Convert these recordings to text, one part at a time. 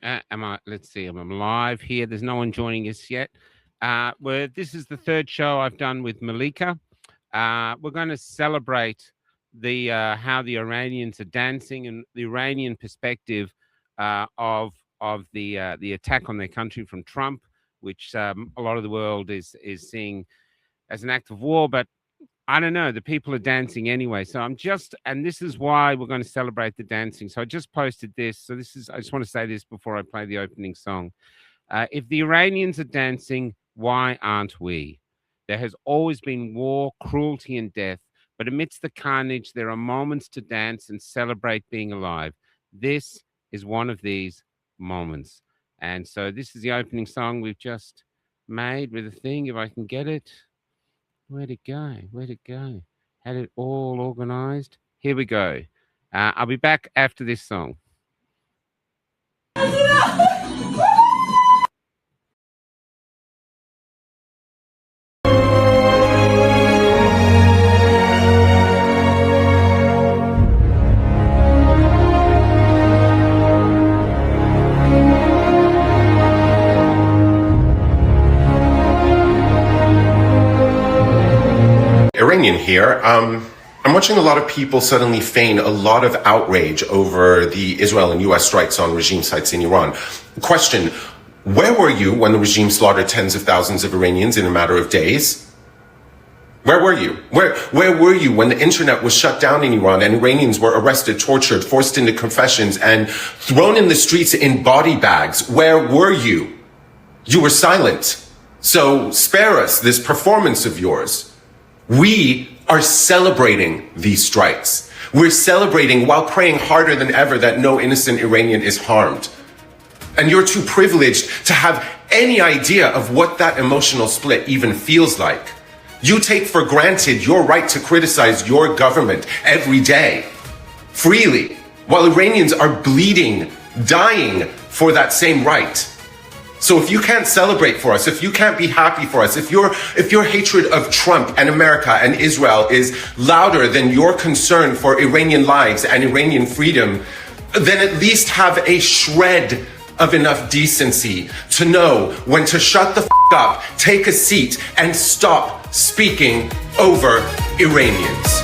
Let's see. I'm live here. There's no one joining us yet. This is the third show I've done with Malika. We're going to celebrate the how the Iranians are dancing and the Iranian perspective of the attack on their country from Trump, which a lot of the world is seeing as an act of war. But I don't know. The people are dancing anyway. So and this is why we're going to celebrate the dancing. So I just posted this. So I just want to say this before I play the opening song. If the Iranians are dancing, why aren't we? There has always been war, cruelty, and death. But amidst the carnage, there are moments to dance and celebrate being alive. This is one of these moments. And so this is the opening song we've just made with a thing, if I can get it. Where'd it go? Where'd it go? Had it all organized? Here we go. I'll be back after this song. Iranian here. I'm watching a lot of people suddenly feign a lot of outrage over the Israel and US strikes on regime sites in Iran. Question, where were you when the regime slaughtered tens of thousands of Iranians in a matter of days? Where were you? Where were you when the internet was shut down in Iran and Iranians were arrested, tortured, forced into confessions, and thrown in the streets in body bags? Where were you? You were silent. So spare us this performance of yours. We are celebrating these strikes. We're celebrating while praying harder than ever that no innocent Iranian is harmed. And you're too privileged to have any idea of what that emotional split even feels like. You take for granted your right to criticize your government every day, freely, while Iranians are bleeding, dying for that same right. So if you can't celebrate for us, if you can't be happy for us, if your hatred of Trump and America and Israel is louder than your concern for Iranian lives and Iranian freedom, then at least have a shred of enough decency to know when to shut the up, take a seat, and stop speaking over Iranians.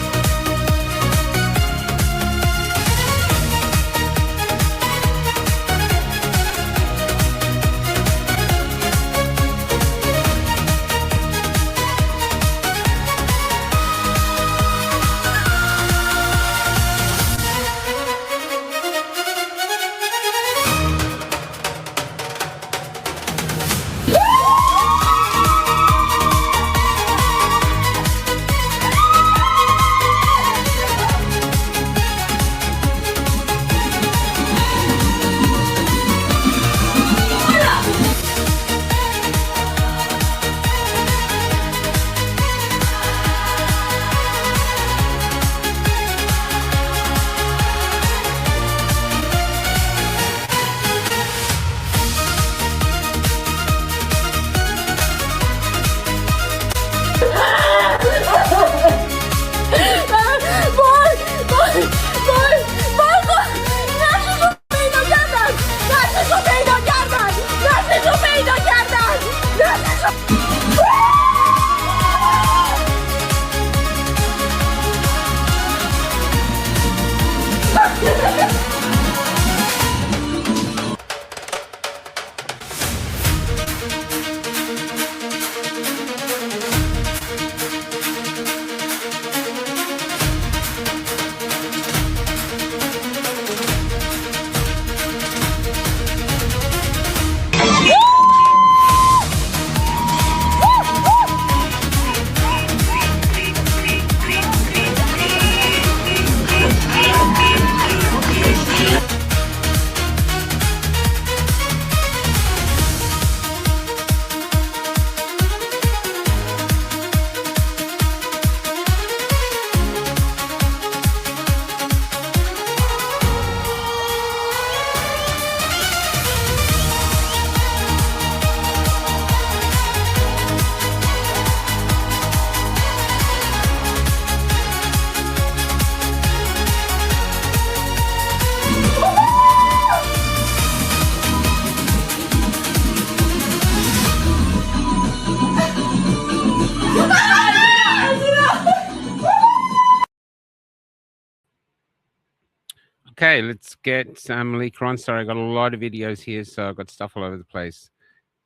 Okay, let's get Malika on. Sorry, I got a lot of videos here, so I've got stuff all over the place.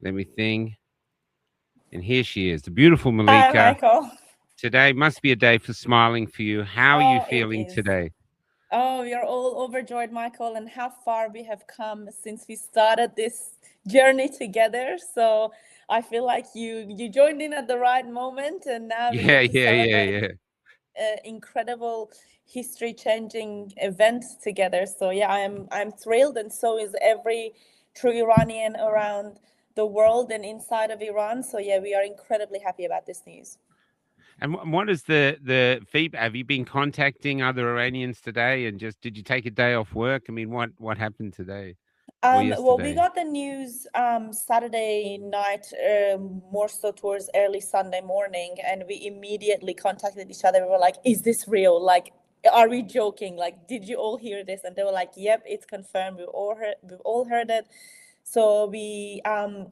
Let me think. And here she is, the beautiful Hi, Malika. Michael. Today must be a day for smiling for you. How are you Oh, it feeling is. today? Oh, we are all overjoyed, Michael, and how far we have come since we started this journey together. So I feel like you joined in at the right moment, and now we Yeah, get to yeah, yeah, celebrate yeah. an incredible history-changing event together. So yeah, I'm thrilled, and so is every true Iranian around the world and inside of Iran. So yeah, we are incredibly happy about this news. And what is the feedback? Have you been contacting other Iranians today? And just did you take a day off work? I mean, what happened today or Well, we yesterday? got the news Saturday night, more so towards early Sunday morning, and we immediately contacted each other. We were like, "Is this real? Like, are we joking? Like, did you all hear this?" And they were like, "Yep, it's confirmed. We've all heard it." So we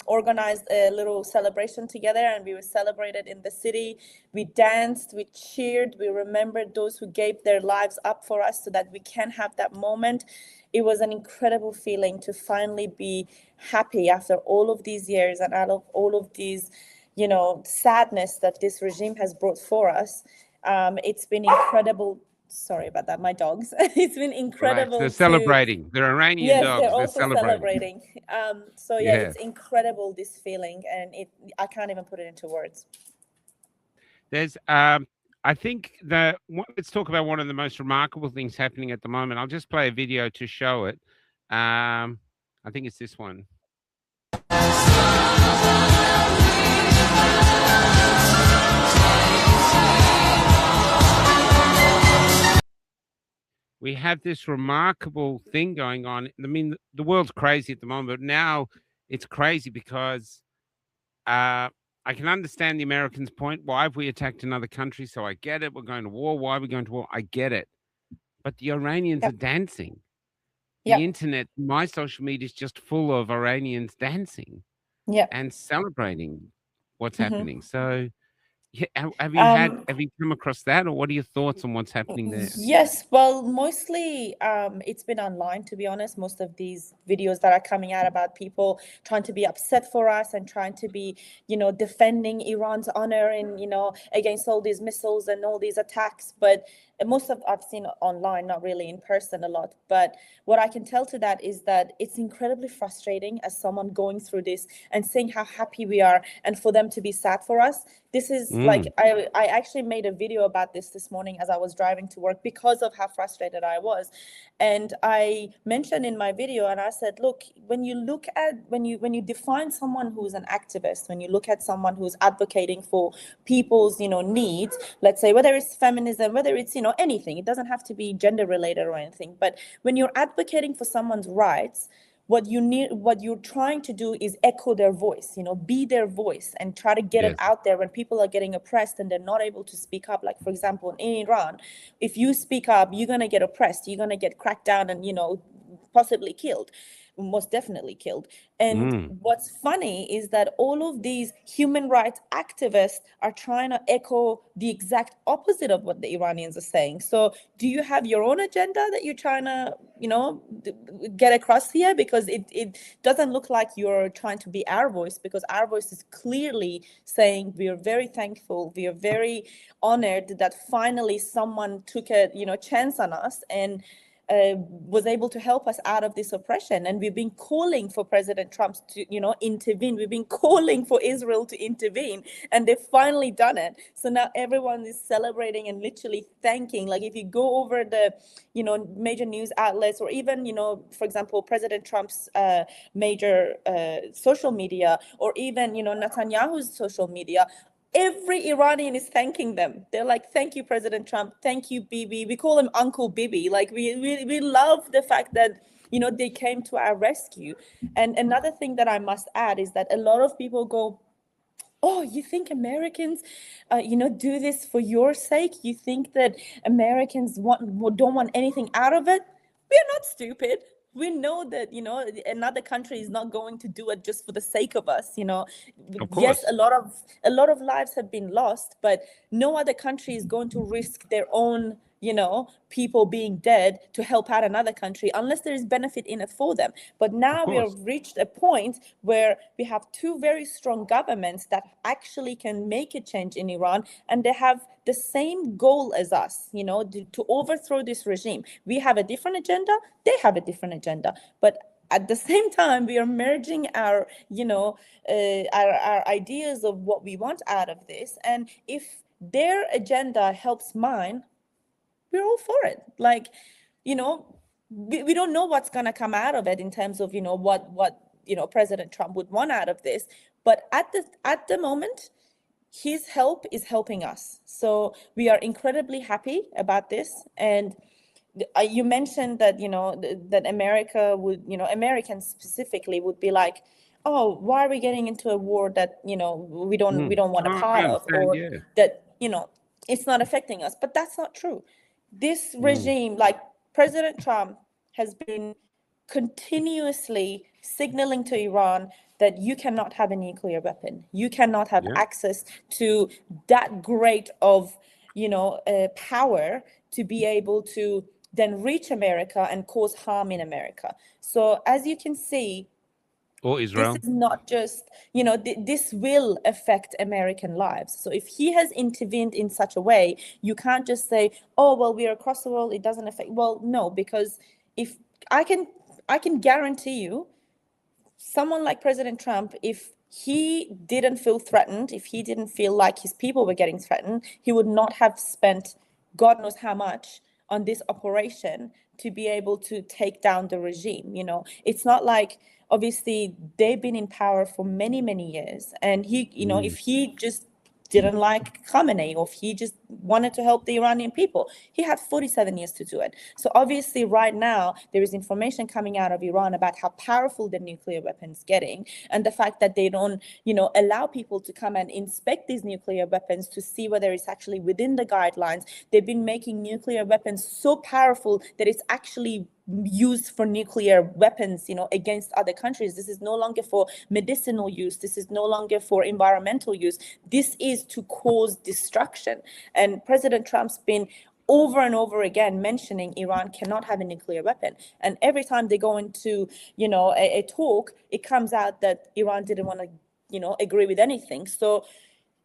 organized a little celebration together, and we were celebrated in the city. We danced, we cheered, we remembered those who gave their lives up for us so that we can have that moment. It was an incredible feeling to finally be happy after all of these years and out of all of these, sadness that this regime has brought for us. It's been incredible. Sorry about that, my dogs. It's been Relax. They're incredible to. celebrating. They're Iranian Yes, they're dogs. They're also celebrating. celebrating. So yeah, Yeah. it's incredible, this feeling, and I can't even put it into words. There's I think let's talk about one of the most remarkable things happening at the moment. I'll just play a video to show it. I think it's this one. We have this remarkable thing going on. I mean, the world's crazy at the moment, but now it's crazy because I can understand the Americans' point. Why have we attacked another country? So I get it. We're going to war. Why are we going to war? I get it. But the Iranians are Yep. dancing. The Yep. internet, my social media is just full of Iranians dancing Yep. and celebrating what's Hmm. happening. So, yeah, Um, have you come across that, or what are your thoughts on what's happening there? Yes, well, mostly it's been online, to be honest. Most of these videos that are coming out about people trying to be upset for us and trying to be, defending Iran's honor and, against all these missiles and all these attacks. But most of I've seen online, not really in person a lot. But what I can tell to that is that it's incredibly frustrating as someone going through this and seeing how happy we are and for them to be sad for us. This is like, Mm, I actually made a video about this morning as I was driving to work because of how frustrated I was. And I mentioned in my video, and I said, look, when you define someone who's an activist, when you look at someone who's advocating for people's, needs, let's say whether it's feminism, whether it's, anything, it doesn't have to be gender related or anything. But when you're advocating for someone's rights, what you're trying to do is echo their voice, be their voice and try to get it yes. out there when people are getting oppressed and they're not able to speak up. Like, for example, in Iran, if you speak up, you're going to get oppressed, you're going to get cracked down and, possibly killed, most definitely killed. And Mm, what's funny is that all of these human rights activists are trying to echo the exact opposite of what the Iranians are saying. So do you have your own agenda that you're trying to, get across here? Because it doesn't look like you're trying to be our voice, because our voice is clearly saying we are very thankful, we are very honored that finally someone took a chance on us and was able to help us out of this oppression. And we've been calling for President Trump to, intervene. We've been calling for Israel to intervene, and they've finally done it. So now everyone is celebrating and literally thanking. Like, if you go over the, major news outlets, or even, for example, President Trump's major social media, or even, Netanyahu's social media, every Iranian is thanking them. They're like, thank you, President Trump. Thank you, Bibi. We call him Uncle Bibi. Like, we love the fact that, they came to our rescue. And another thing that I must add is that a lot of people go, oh, you think Americans, do this for your sake? You think that Americans don't want anything out of it? We're not stupid. We know that, another country is not going to do it just for the sake of us. of Yes, course. a lot of lives have been lost, but no other country is going to risk their own people being dead to help out another country unless there is benefit in it for them. But Of now we course. have reached a point where we have two very strong governments that actually can make a change in Iran, and they have the same goal as us, to overthrow this regime. We have a different agenda, they have a different agenda, but at the same time we are merging our our ideas of what we want out of this. And if their agenda helps mine, we're all for it. Like, we don't know what's going to come out of it in terms of what President Trump would want out of this, but at the moment his help is helping us. So we are incredibly happy about this. And you mentioned that that America would, Americans specifically would be like, oh, why are we getting into a war that we don't want a I part of, understand. or Yeah. that it's not affecting us. But that's not true. This Mm. regime, like President Trump, has been continuously signaling to Iran that you cannot have a nuclear weapon. You cannot have Yeah. access to that great of power to be able to then reach America and cause harm in America. So as you can see, Or this Israel. is not just, this will affect American lives. So if he has intervened in such a way, you can't just say, oh, well, we're across the world, it doesn't affect. Well, no, because if I can, I can guarantee you, someone like President Trump, if he didn't feel threatened, if he didn't feel like his people were getting threatened, he would not have spent God knows how much on this operation to be able to take down the regime. It's not like, obviously they've been in power for many, many years. And he, Mm. if he just didn't like Khamenei, or if he just wanted to help the Iranian people, he had 47 years to do it. So obviously right now there is information coming out of Iran about how powerful the nuclear weapons getting, and the fact that they don't, allow people to come and inspect these nuclear weapons to see whether it's actually within the guidelines. They've been making nuclear weapons so powerful that it's actually used for nuclear weapons, against other countries. This is no longer for medicinal use. This is no longer for environmental use. This is to cause destruction. And President Trump's been over and over again mentioning Iran cannot have a nuclear weapon. And every time they go into, a talk, it comes out that Iran didn't want to, agree with anything. So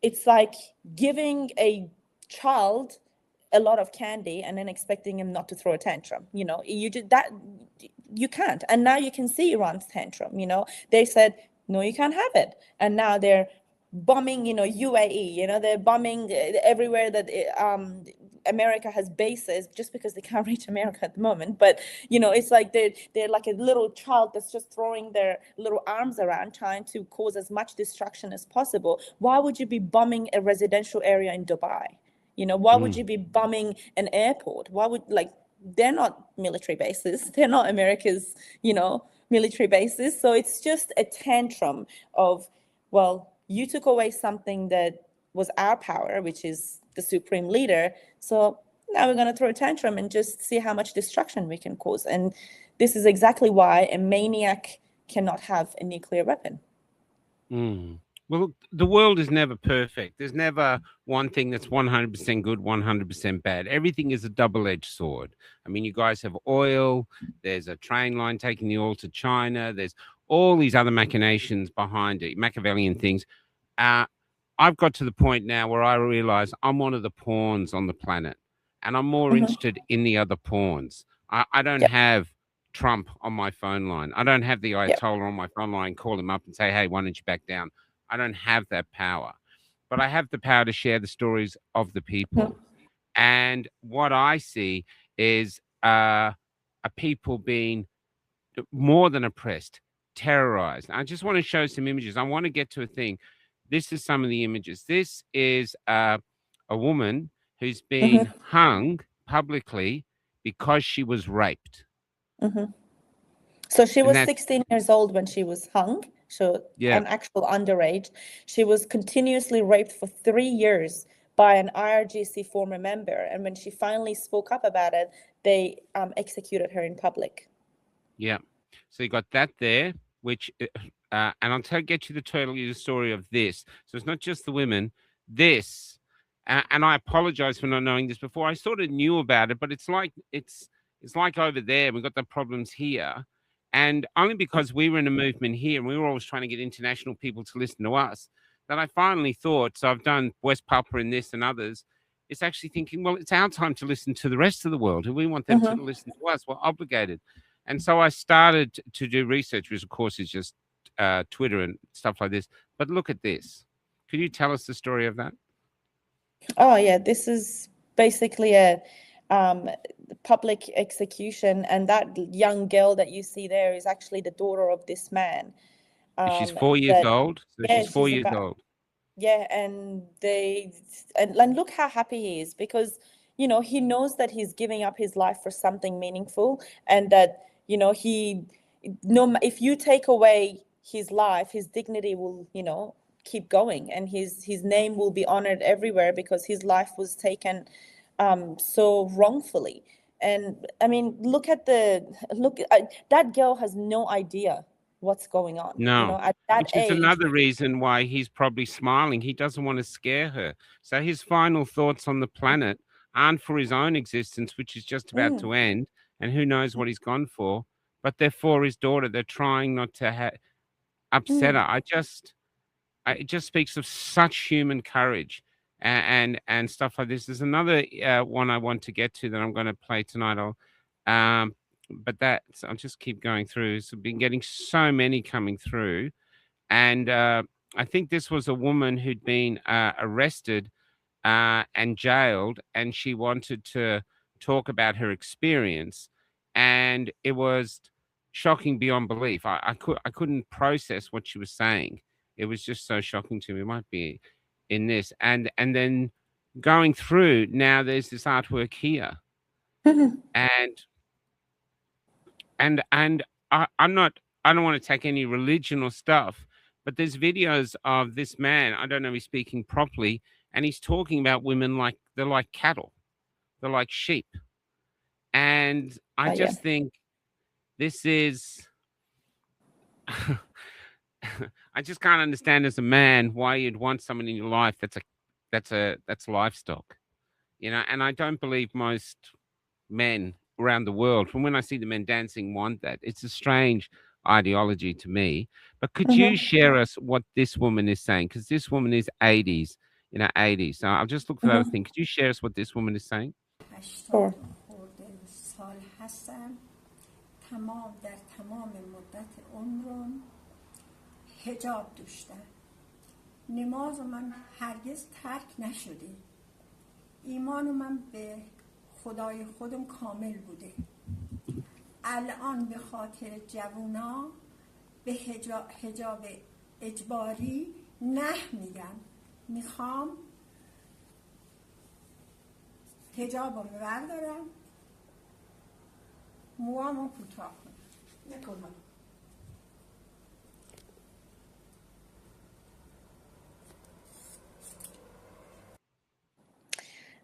it's like giving a child a lot of candy and then expecting him not to throw a tantrum. You did that, you can't. And now you can see Iran's tantrum. They said, no, you can't have it. And now they're bombing, UAE, they're bombing everywhere that America has bases, just because they can't reach America at the moment. But it's like they're like a little child that's just throwing their little arms around, trying to cause as much destruction as possible. Why would you be bombing a residential area in Dubai? Why would Mm. you be bombing an airport? Why would, like, they're not military bases. They're not America's, military bases. So it's just a tantrum of, well, you took away something that was our power, which is the supreme leader. So now we're going to throw a tantrum and just see how much destruction we can cause. And this is exactly why a maniac cannot have a nuclear weapon. Mm. Well, the world is never perfect. There's never one thing that's 100% good, 100% bad. Everything is a double-edged sword. I mean, you guys have oil. There's a train line taking the oil to China. There's all these other machinations behind it, Machiavellian things. Uh, I've got to the point now where I realize I'm one of the pawns on the planet, and I'm more Mm-hmm. interested in the other pawns. I don't Yep. have Trump on my phone line. I don't have the Yep. Ayatollah on my phone line, call him up and say, hey, why don't you back down? I don't have that power, but I have the power to share the stories of the Mm-hmm. people. And what I see is a people being more than oppressed, terrorized. I just want to show some images. I want to get to a thing. This is some of the images. This is a woman who's been Mm-hmm. hung publicly because she was raped. Mm-hmm. So she And was that's, 16 years old when she was hung. So yeah, an actual underage. She was continuously raped for 3 years by an IRGC former member. And when she finally spoke up about it, they executed her in public. yeah. So you got that there, which, and I'll get you the total story of this. So it's not just the women. This And I apologize for not knowing this before. I sort of knew about it, but it's like over there. We've got the problems here. And only because we were in a movement here and we were always trying to get international people to listen to us, that I finally thought, so I've done West Papua and this and others, it's actually thinking, well, it's our time to listen to the rest of the world. And we want them to listen to us. We're obligated. And so I started to do research, which of course is just Twitter and stuff like this. But look at this. Could you tell us the story of that? Oh, yeah. This is basically a public execution. And that young girl that you see there is actually the daughter of this man. She's 4 years old. So yeah, she's 4 years old. Yeah, and and look how happy he is, because you know he knows that he's giving up his life for something meaningful, and that you know if you take away his life, his dignity will keep going, and his name will be honored everywhere, because his life was taken so wrongfully. And I mean, that girl has no idea what's going on. No, at that which is age. another reason why he's probably smiling. He doesn't want to scare her. So his final thoughts on the planet aren't for his own existence, which is just about to end, and who knows what he's gone for, but they're for his daughter. They're trying not to upset her. It just speaks of such human courage and stuff like this. There's another one I want to get to that I'm going to play tonight. But I'll just keep going through. So I've been getting so many coming through. And I think this was a woman who'd been arrested and jailed, and she wanted to talk about her experience. And it was shocking beyond belief. I couldn't process what she was saying. It was just so shocking to me. It might be in this. And then going through, now there's this artwork here. And I don't want to take any religion or stuff, but there's videos of this man. I don't know if he's speaking properly, and he's talking about women like they're like cattle, they're like sheep. And I just think this is, I just can't understand as a man why you'd want someone in your life that's livestock, and I don't believe most men around the world, from when I see the men dancing, want that. It's a strange ideology to me. But could you share us what this woman is saying? Because this woman is 80s. So I'll just look for the other thing. Could you share us what this woman is saying? Sure. حجاب داشتم. نماز من هرگز ترک نشده. ایمان من به خدای خودم کامل بوده. الان به خاطر جوونا به حجاب اجباری نه میگن. میخوام حجابم بردارم، موامو کوتاه کنم. نکنم.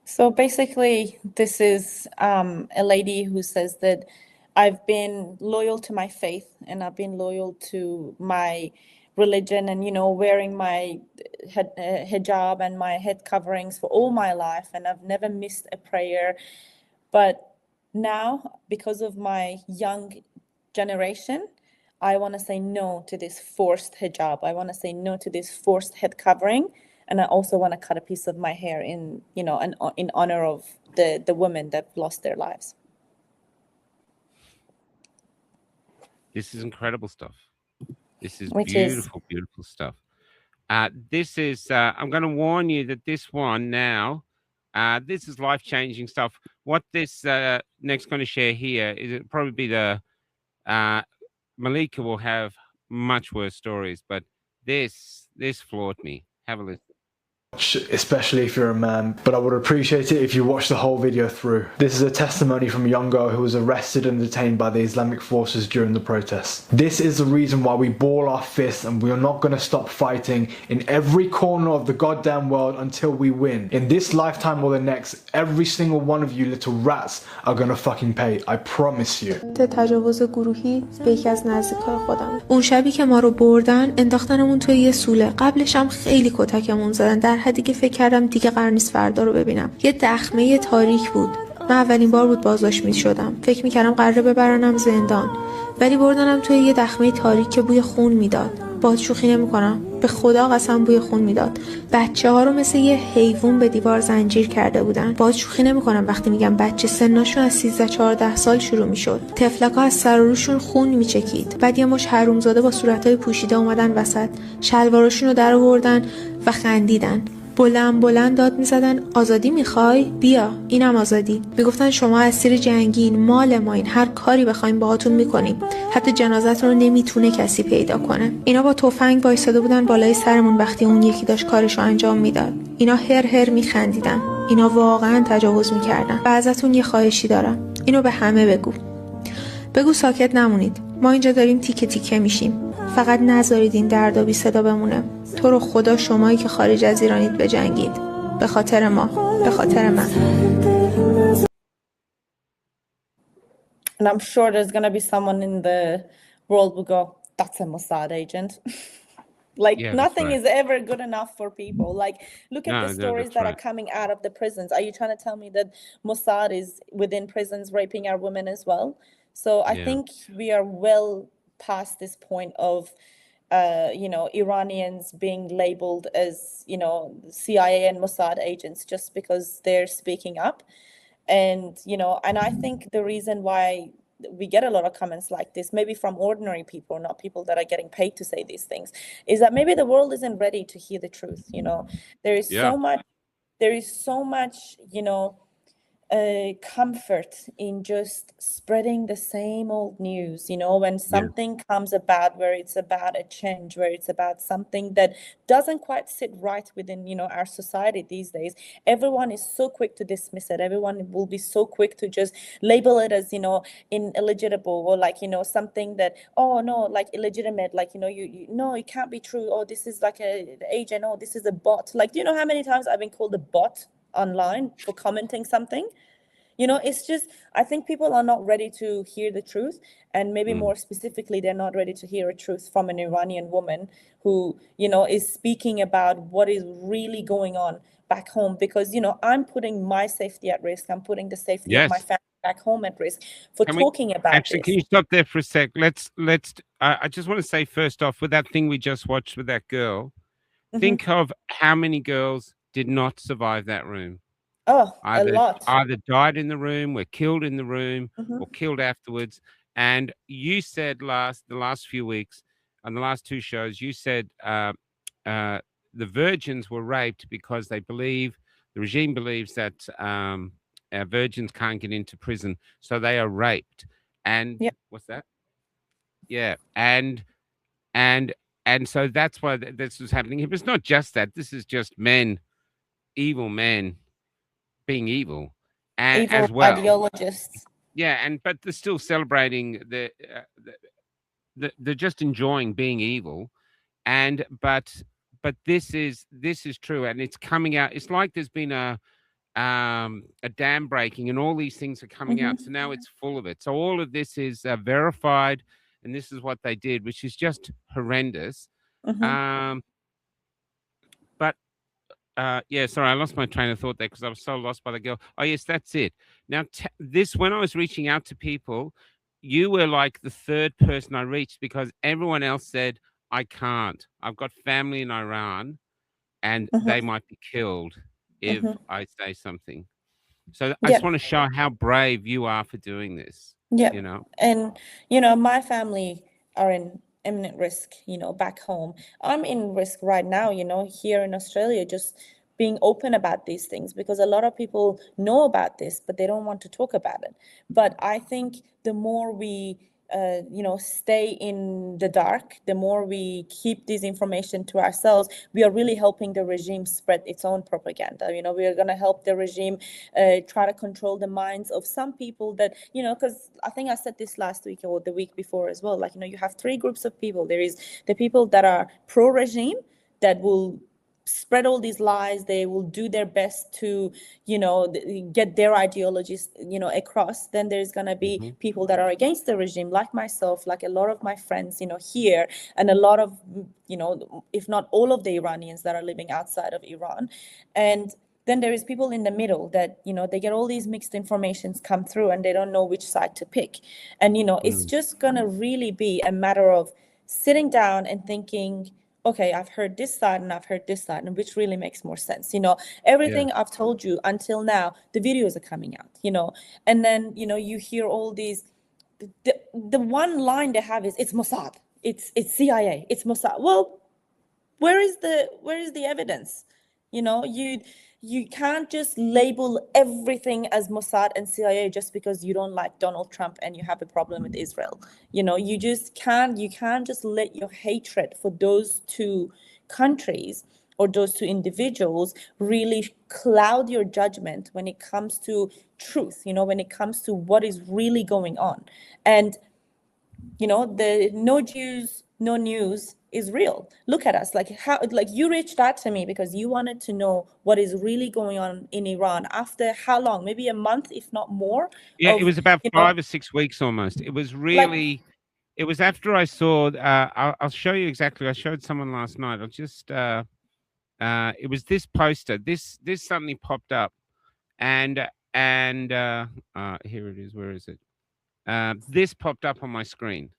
So basically, this is a lady who says that I've been loyal to my faith, and I've been loyal to my religion, and wearing my hijab and my head coverings for all my life, and I've never missed a prayer. But now, because of my young generation, I want to say no to this forced hijab. I want to say no to this forced head covering. And I also want to cut a piece of my hair in honor of the women that lost their lives. This is incredible stuff. This is beautiful, beautiful stuff. This is, I'm going to warn you that this one now, this is life-changing stuff. What this next going to share here is it'll probably be the, Malika will have much worse stories, but this floored me. Have a listen. Especially if you're a man, but I would appreciate it if you watch the whole video through. This is a testimony from a young girl who was arrested and detained by the Islamic forces during the protests. This is the reason why we ball our fists and we are not going to stop fighting in every corner of the goddamn world until we win. In this lifetime or the next, every single one of you little rats are going to fucking pay. I promise you. تجاوز گروهی به یکی از نزدیکای خودم. اون شبی که ما رو بردن انداختنمون توی یه سوله. قبلش هم خیلی کتکمون زدن. در حدی که فکر کردم دیگه قرار نیست فردا رو ببینم. یه دخمه تاریک بود. من اولین بار بود بازداشت می‌شدم. فکر می‌کردم قراره ببرنم زندان. ولی بردنم توی یه دخمه تاریک که بوی خون میداد. باهات شوخی نمی‌کنم. به خدا قسم بوی خون میداد. بچه‌ها رو مثل یه حیوان به دیوار زنجیر کرده بودن. باهات شوخی نمی‌کنم وقتی میگم بچه سنشون از 13-14 سال شروع میشد. تفلک‌ها از سر و روشون خون میچکید. بعد یه مش حرومزاده با صورتای پوشیده اومدن وسط. شلواراشون رو در آوردن و خندیدن. بلند داد میزدن آزادی میخوای؟ بیا اینم آزادی. میگفتن شما اسیر جنگین، مال ماین، هر کاری بخوایم باهاتون میکنیم، حتی جنازتون رو نمیتونه کسی پیدا کنه. اینا با تفنگ وایساده بودن بالای سرمون وقتی اون یکی داشت کارشو انجام میداد. اینا هر میخندیدن. اینا واقعا تجاوز میکردن. و ازتون یه خواهشی دارم، اینو به همه بگو ساکت نمونید. ما اینجا داریم تیکه تیکه میشیم. فقط نذارید این دردا بی صدا بمونه. تو رو خدا شمایی که خارج از ایرانید بجنگید. به خاطر ما، به خاطر من. And I'm sure there's going to be someone in the world who go, that's a Mossad agent. Like Yeah, that's nothing right. is ever good enough for people. Like look at No, the no, stories that's that right. are coming out of the prisons. Are you trying to tell me that Mossad is within prisons raping our women as well? So I Yeah. think we are well past this point of Iranians being labeled as, CIA and Mossad agents just because they're speaking up. And I think the reason why we get a lot of comments like this, maybe from ordinary people, not people that are getting paid to say these things, is that maybe the world isn't ready to hear the truth. There is so much, comfort in just spreading the same old news. When something comes about, where it's about a change, where it's about something that doesn't quite sit right within our society these days, everyone is so quick to dismiss it. Everyone will be so quick to just label it as illegitimate, or something that, oh no, like illegitimate, like you no, it can't be true. Oh, this is like a agent. Oh, this is a bot. Like, do you know how many times I've been called a bot online for commenting something? It's just, I think people are not ready to hear the truth, and maybe more specifically, they're not ready to hear a truth from an Iranian woman who is speaking about what is really going on back home, because I'm putting my safety at risk. I'm putting the safety of my Yes. family back home at risk for talking about Actually, this. can you stop there for a sec? I just want to say first off, with that thing we just watched with that girl, think of how many girls did not survive that room. Oh, a lot. Either died in the room, were killed in the room, or killed afterwards. And you said the last few weeks, on the last two shows, you said the virgins were raped because the regime believes that virgins can't get into prison, so they are raped. And what's that? Yeah, and so that's why this is happening. But it's not just that. This is just evil men being evil, and Evil as well, ideologists. yeah, but they're still celebrating they're just enjoying being evil, but this is true, and it's coming out. It's like there's been a dam breaking, and all these things are coming out. So now it's full of it. So all of this is verified, and this is what they did, which is just horrendous. But yeah, sorry, I lost my train of thought there because I was so lost by the girl. Oh, yes, that's it. Now, when I was reaching out to people, you were like the third person I reached, because everyone else said, I can't. I've got family in Iran and they might be killed if I say something. So I just want to show how brave you are for doing this. Yeah. You know? And, my family are in imminent risk, back home. I'm in risk right now, here in Australia, just being open about these things, because a lot of people know about this, but they don't want to talk about it. But I think the more we stay in the dark, the more we keep this information to ourselves, we are really helping the regime spread its own propaganda. We are going to help the regime try to control the minds of some people that, because I think I said this last week or the week before as well, like, you have three groups of people. There is the people that are pro-regime, that will spread all these lies. They will do their best to, get their ideologies, across. Then there's going to be people that are against the regime, like myself, like a lot of my friends, here, and a lot of, if not all of the Iranians that are living outside of Iran. And then there is people in the middle that, they get all these mixed informations come through and they don't know which side to pick. And, it's just going to really be a matter of sitting down and thinking, okay, I've heard this side and I've heard this side, and which really makes more sense. Everything I've told you until now, the videos are coming out, and then, you hear all these, the one line they have is, it's Mossad, it's CIA, it's Mossad. Well, where is the evidence? You can't just label everything as Mossad and CIA just because you don't like Donald Trump and you have a problem with Israel. You just can't just let your hatred for those two countries or those two individuals really cloud your judgment when it comes to truth, when it comes to what is really going on. And the no Jews, no news is real. Look at us, like you reached out to me because you wanted to know what is really going on in Iran after how long? Maybe a month, if not more. Yeah, it was about 5 or 6 weeks almost. It was really, it was after I saw, I'll show you exactly. I showed someone last night. I'll just, it was this poster. This suddenly popped up, and here it is. Where is it? This popped up on my screen,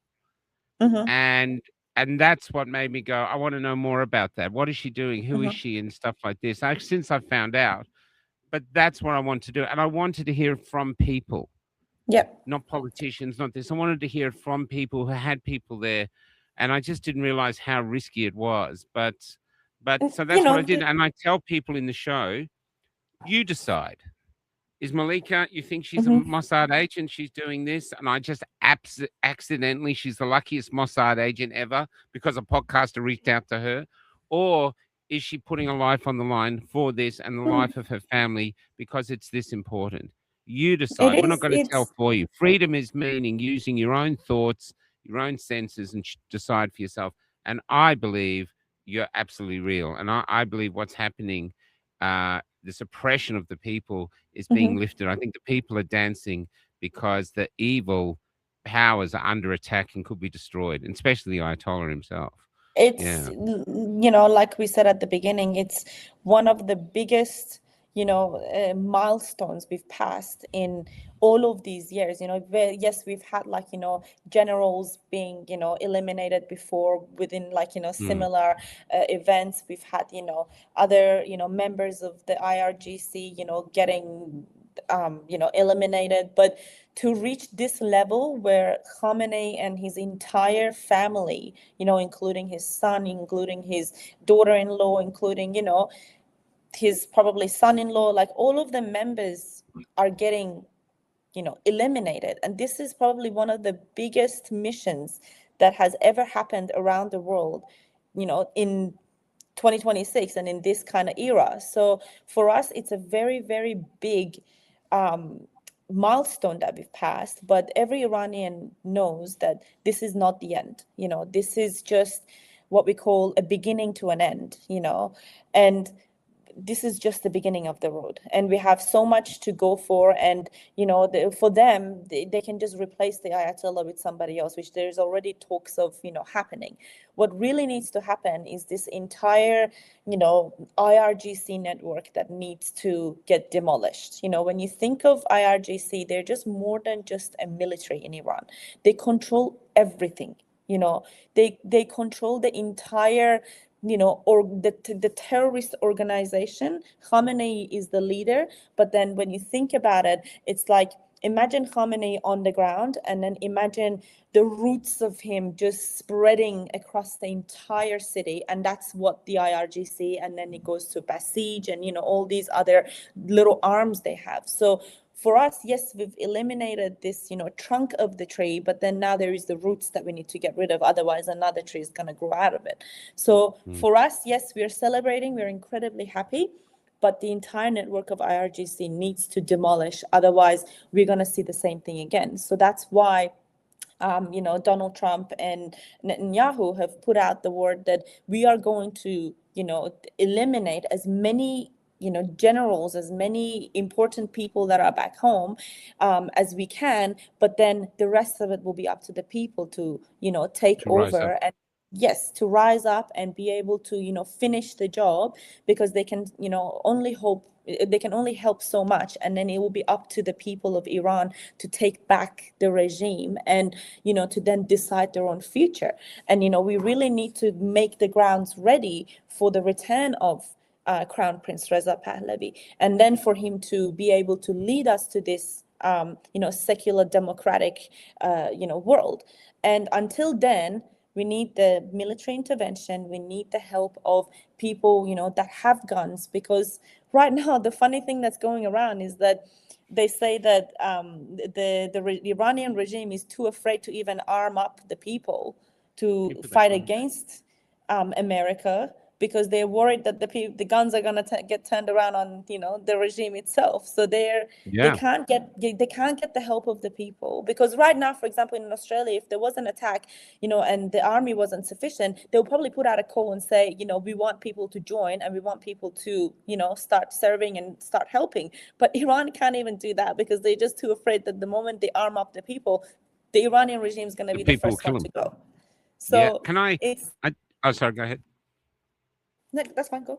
and that's what made me go, I want to know more about that. What is she doing? Who is she? And stuff like this. Since I found out, but that's what I want to do, and I wanted to hear from people. Yep. Not politicians, not this. I wanted to hear from people who had people there, and I just didn't realize how risky it was. But so that's what I did, and I tell people in the show, you decide. Is Malika, you think she's a Mossad agent? She's doing this, and I just accidentally, she's the luckiest Mossad agent ever because a podcaster reached out to her, or is she putting a life on the line for this and the life of her family because it's this important? You decide. We're not going to tell for you. Freedom is meaning using your own thoughts, your own senses, and decide for yourself. And I believe you're absolutely real. And I believe what's happening, the suppression of the people is being lifted. I think the people are dancing because the evil powers are under attack and could be destroyed, and especially the Ayatollah himself. It's, like we said at the beginning, it's one of the biggest, milestones we've passed in all of these years. Yes, we've had generals being, eliminated before within similar events. We've had, other, members of the IRGC, getting, eliminated. But to reach this level where Khamenei and his entire family, including his son, including his daughter-in-law, including, his probably son-in-law, like all of the members are getting, eliminated. And this is probably one of the biggest missions that has ever happened around the world, in 2026 and in this kind of era. So for us, it's a very, very big milestone that we've passed. But every Iranian knows that this is not the end. This is just what we call a beginning to an end, and this is just the beginning of the road, and we have so much to go for. And for them, they can just replace the Ayatollah with somebody else, which there's already talks of happening. What really needs to happen is this entire IRGC network that needs to get demolished. When you think of IRGC, they're just more than just a military in Iran. They control everything. They control the entire or the terrorist organization. Khamenei is the leader, but then when you think about it, it's like, imagine Khamenei on the ground, and then imagine the roots of him just spreading across the entire city. And that's what the IRGC, and then it goes to Basij and, all these other little arms they have. So for us, yes, we've eliminated this, trunk of the tree, but then now there is the roots that we need to get rid of. Otherwise, another tree is going to grow out of it. So for us, yes, we're celebrating. We're incredibly happy, but the entire network of IRGC needs to demolish. Otherwise, we're going to see the same thing again. So that's why Donald Trump and Netanyahu have put out the word that we are going to, eliminate as many, generals, as many important people that are back home as we can, but then the rest of it will be up to the people to, take To rise up. over and yes, to rise up and be able to, finish the job, because they can, they can only help so much, and then it will be up to the people of Iran to take back the regime and, to then decide their own future. And, we really need to make the grounds ready for the return of Crown Prince Reza Pahlavi, and then for him to be able to lead us to this, secular democratic, world. And until then, we need the military intervention. We need the help of people, that have guns, because right now the funny thing that's going around is that they say that the Iranian regime is too afraid to even arm up the people to fight against America, because they're worried that the guns are going to get turned around on the regime itself. So they can't get the help of the people, because right now, for example, in Australia, if there was an attack, and the army wasn't sufficient, they'll probably put out a call and say, we want people to join and we want people to start serving and start helping. But Iran can't even do that, because they're just too afraid that the moment they arm up the people, the Iranian regime is going to be the first one to go. So sorry, go ahead. No, that's fine, go.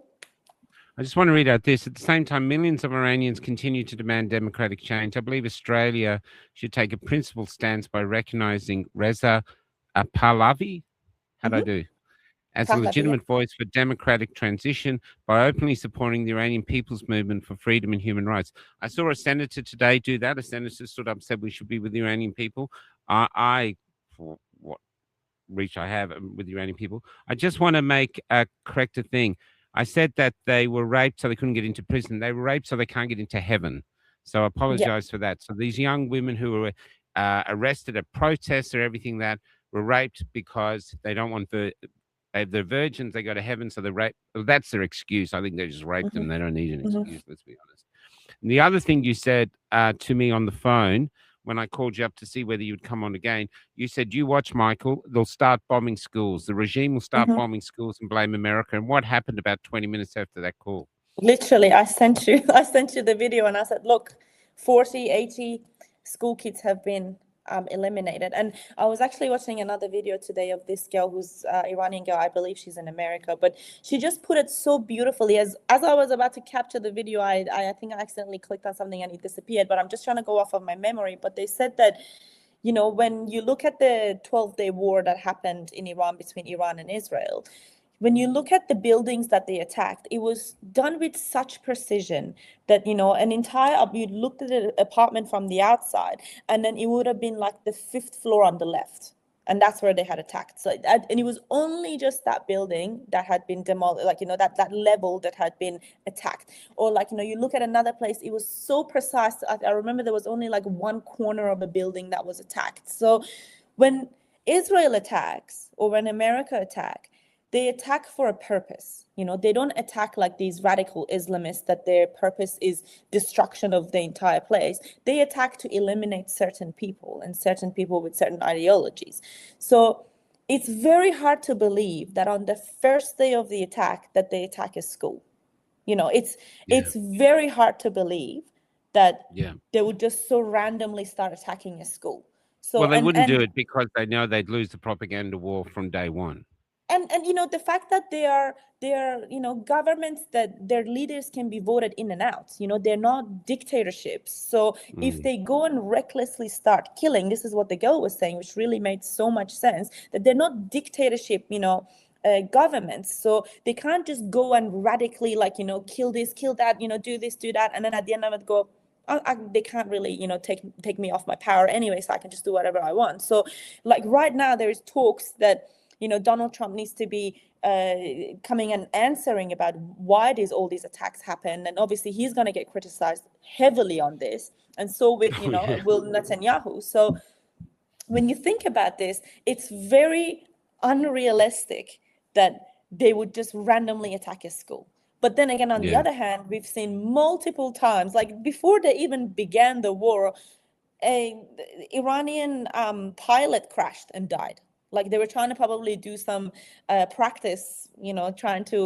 I just want to read out this. At the same time, millions of Iranians continue to demand democratic change. I believe Australia should take a principled stance by recognizing Reza Pahlavi, how'd I do? As a legitimate voice for democratic transition by openly supporting the Iranian People's Movement for freedom and human rights. I saw a senator today do that. A senator stood up and said we should be with the Iranian people. For what reach I have with the Iranian people, I just want to correct a thing. I said that they were raped so they couldn't get into prison. They were raped so they can't get into heaven. So I apologize for that. So these young women who were arrested at protests or everything that were raped because they don't want they're virgins, they go to heaven, so they're raped. Well, that's their excuse. I think they just raped them. They don't need an excuse, let's be honest. And the other thing you said to me on the phone when I called you up to see whether you'd come on again, you said, you watch, Michael, they'll start bombing schools. The regime will start bombing schools and blame America. And what happened about 20 minutes after that call? Literally, I sent you the video and I said, look, 40, 80 school kids have been eliminated. And I was actually watching another video today of this girl who's Iranian girl. I believe she's in America, but she just put it so beautifully. As I was about to capture the video, I think I accidentally clicked on something and it disappeared, but I'm just trying to go off of my memory. But they said that, when you look at the 12-day war that happened in Iran between Iran and Israel, when you look at the buildings that they attacked, it was done with such precision that, you looked at an apartment from the outside and then it would have been like the 5th floor on the left. And that's where they had attacked. So, and it was only just that building that had been demolished, that level that had been attacked. Or you look at another place, it was so precise. I remember there was only like one corner of a building that was attacked. So when Israel attacks or when America attacks, they attack for a purpose. They don't attack like these radical Islamists that their purpose is destruction of the entire place. They attack to eliminate certain people and certain people with certain ideologies. So it's very hard to believe that on the first day of the attack that they attack a school. It's very hard to believe that they would just so randomly start attacking a school. So they wouldn't do it because they know they'd lose the propaganda war from day one. And the fact that they are governments that their leaders can be voted in and out, they're not dictatorships. So if they go and recklessly start killing, this is what the girl was saying, which really made so much sense, that they're not dictatorship, governments. So they can't just go and radically kill this, kill that, do this, do that, and then at the end of it go, they can't really take me off my power anyway, so I can just do whatever I want. So right now there's talks that Donald Trump needs to be coming and answering about why all these attacks happen. And obviously he's going to get criticized heavily on this. And so with, will Netanyahu. So when you think about this, it's very unrealistic that they would just randomly attack a school. But then again, on the other hand, we've seen multiple times, before they even began the war, a Iranian pilot crashed and died. Like they were trying to probably do some practice, trying to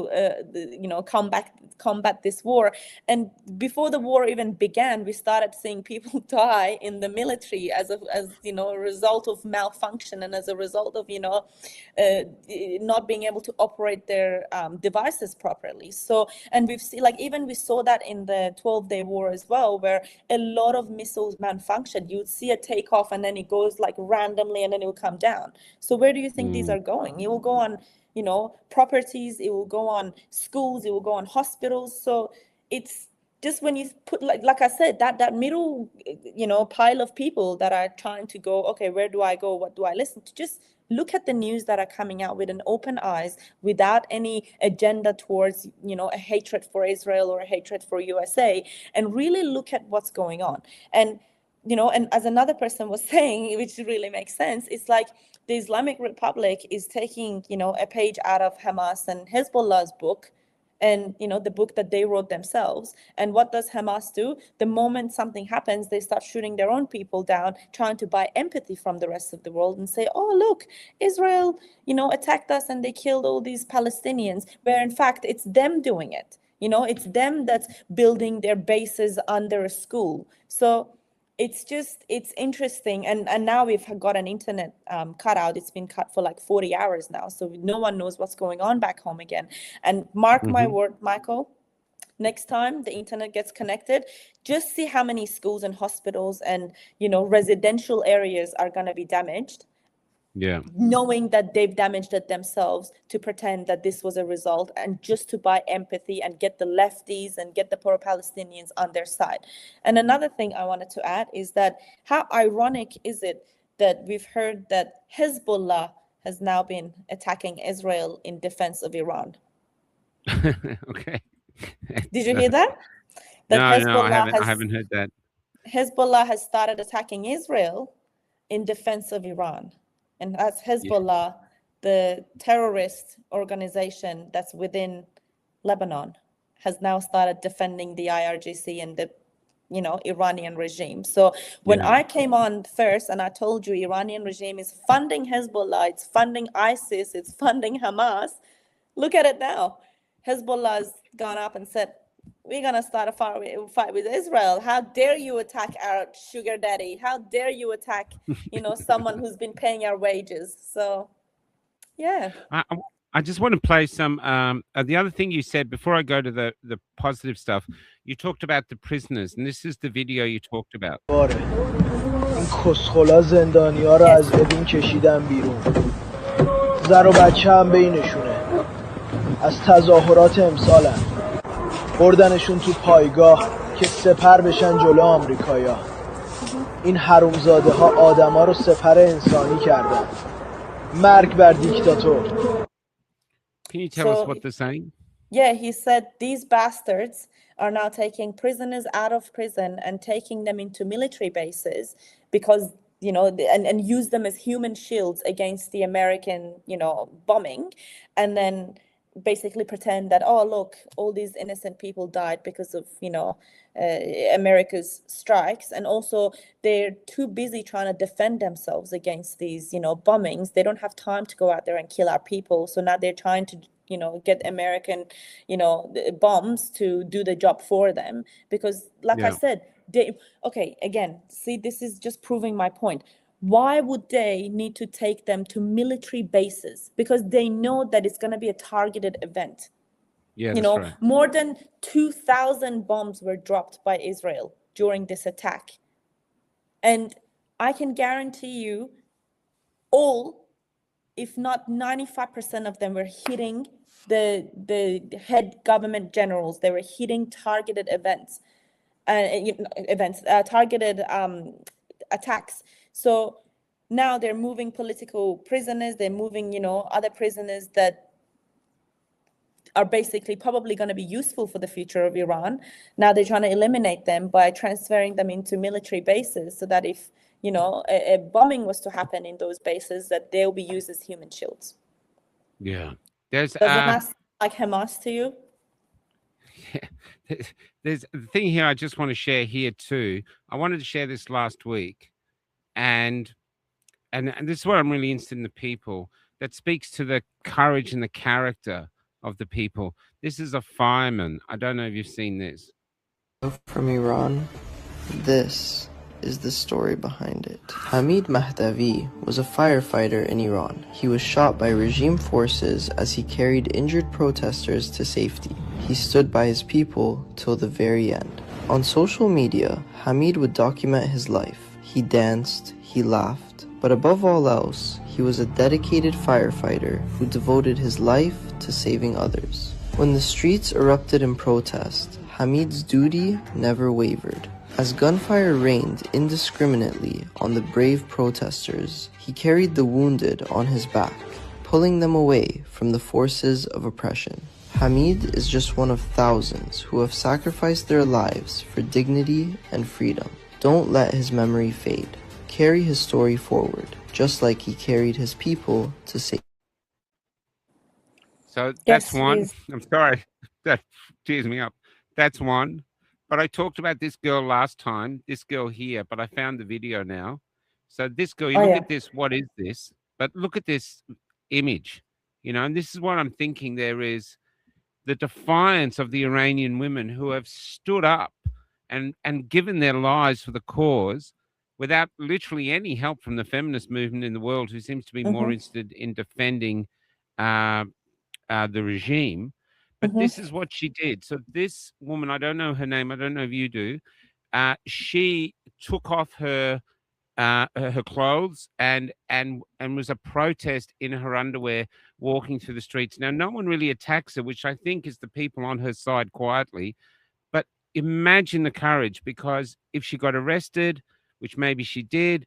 combat this war. And before the war even began, we started seeing people die in the military as a result of malfunction and as a result of not being able to operate their devices properly. So, and we saw that in the 12-day war as well, where a lot of missiles malfunctioned. You would see a takeoff and then it goes like randomly and then it will come down. So where do you think these are going? It will go on, properties, it will go on schools, it will go on hospitals. So it's just when you put, like I said, that middle, pile of people that are trying to go, okay, where do I go? What do I listen to? Just look at the news that are coming out with an open eyes, without any agenda towards, a hatred for Israel or a hatred for USA, and really look at what's going on. And, and as another person was saying, which really makes sense, it's like the Islamic Republic is taking, a page out of Hamas and Hezbollah's book, and the book that they wrote themselves. And what does Hamas do? The moment something happens, they start shooting their own people down, trying to buy empathy from the rest of the world and say, oh, look, Israel attacked us and they killed all these Palestinians, where in fact it's them doing it. It's them that's building their bases under a school. So it's interesting. And now we've got an internet cutout. It's been cut for like 40 hours now, so no one knows what's going on back home again. And mark my word, Michael, next time the internet gets connected, just see how many schools and hospitals and residential areas are going to be damaged. Yeah. Knowing that they've damaged it themselves to pretend that this was a result, and just to buy empathy and get the lefties and get the pro-Palestinians on their side. And another thing I wanted to add is that how ironic is it that we've heard that Hezbollah has now been attacking Israel in defense of Iran. Okay. Did you hear that? No, I haven't heard that. Hezbollah has started attacking Israel in defense of Iran. And as Hezbollah, the terrorist organization that's within Lebanon, has now started defending the IRGC and the, Iranian regime. So when I came on first and I told you Iranian regime is funding Hezbollah, it's funding ISIS, it's funding Hamas, look at it now. Hezbollah's gone up and said, we're going to start a fight with Israel. How dare you attack our sugar daddy? How dare you attack, someone who's been paying our wages? So, yeah. I just want to play some. The other thing you said before I go to the positive stuff, you talked about the prisoners, and this is the video you talked about. این کسخلا زندانی‌ها رو از ادین کشیدن بیرون. زر و بچه هم بینشونه. از تظاهرات امسالن. بردنشون تو پایگاه که سپر بشن جلو آمریکایا. این حرومزاده ها آدما رو سپر انسانی کردن. مرگ بر دیکتاتور. Can you tell us what they're saying? Yeah, he said these bastards are now taking prisoners out of prison and taking them into military bases because, and use them as human shields against the American, bombing. And then basically pretend that, oh, look, all these innocent people died because of, America's strikes. And also they're too busy trying to defend themselves against these, bombings. They don't have time to go out there and kill our people. So now they're trying to, get American, bombs to do the job for them. Because like I said, again, see, this is just proving my point. Why would they need to take them to military bases? Because they know that it's going to be a targeted event. Yeah, that's right. More than 2,000 bombs were dropped by Israel during this attack. And I can guarantee you all, if not 95% of them, were hitting the head government generals. They were hitting targeted events, targeted attacks. So now they're moving political prisoners. They're moving, other prisoners that are basically probably going to be useful for the future of Iran. Now they're trying to eliminate them by transferring them into military bases so that if, a bombing was to happen in those bases, that they'll be used as human shields. Yeah. Does it sound like Hamas to you? there's the thing here I just want to share here too. I wanted to share this last week, and and this is what I'm really interested in the people that speaks to the courage and the character of the people. This is a fireman. I don't know if you've seen this. From Iran, this is the story behind it. Hamid Mahdavi was a firefighter in Iran. He was shot by regime forces as he carried injured protesters to safety. He stood by his people till the very end. On social media, Hamid would document his life. He danced, he laughed, but above all else, he was a dedicated firefighter who devoted his life to saving others. When the streets erupted in protest, Hamid's duty never wavered. As gunfire rained indiscriminately on the brave protesters, he carried the wounded on his back, pulling them away from the forces of oppression. Hamid is just one of thousands who have sacrificed their lives for dignity and freedom. Don't let his memory fade. Carry his story forward, just like he carried his people to safety. So that's Yes, one. please. I'm sorry. That tears me up. That's one. But I talked about this girl last time, this girl here, but I found the video now. So this girl, you Oh, look yeah. at this, what is this? But look at this image, and this is what I'm thinking. There is the defiance of the Iranian women who have stood up and given their lives for the cause without literally any help from the feminist movement in the world, who seems to be more interested in defending the regime. But this is what she did. So this woman, I don't know her name. I don't know if you do. She took off her clothes and was a protest in her underwear, walking through the streets. Now, no one really attacks her, which I think is the people on her side quietly. But imagine the courage, because if she got arrested, which maybe she did,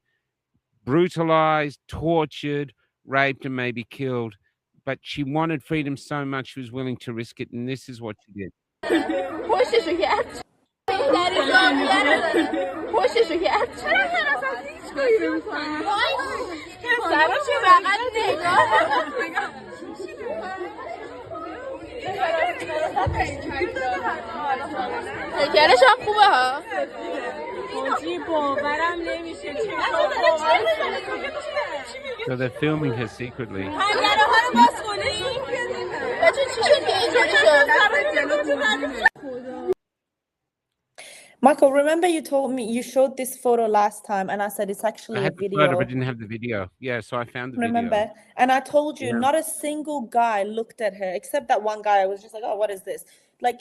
brutalized, tortured, raped, and maybe killed, but she wanted freedom so much she was willing to risk it, and this is what she did. پشتشو کرد پشتشو کرد چرا من اصلا هیچ کاری نمی‌کنم سرا چه بغل نگاه شکرش هم خوبه ها موجی باورم نمیشه So they're filming her secretly. پنجره ها رو باز کنی بچه چی شد که اینجوری شد Michael, remember you told me you showed this photo last time, and I said it's I actually a had the video. photo, but didn't have the video. Yeah, so I found the Remember? video. And I told you, Yeah. not a single guy looked at her, except that one guy. I was just like, oh, what is this? Like,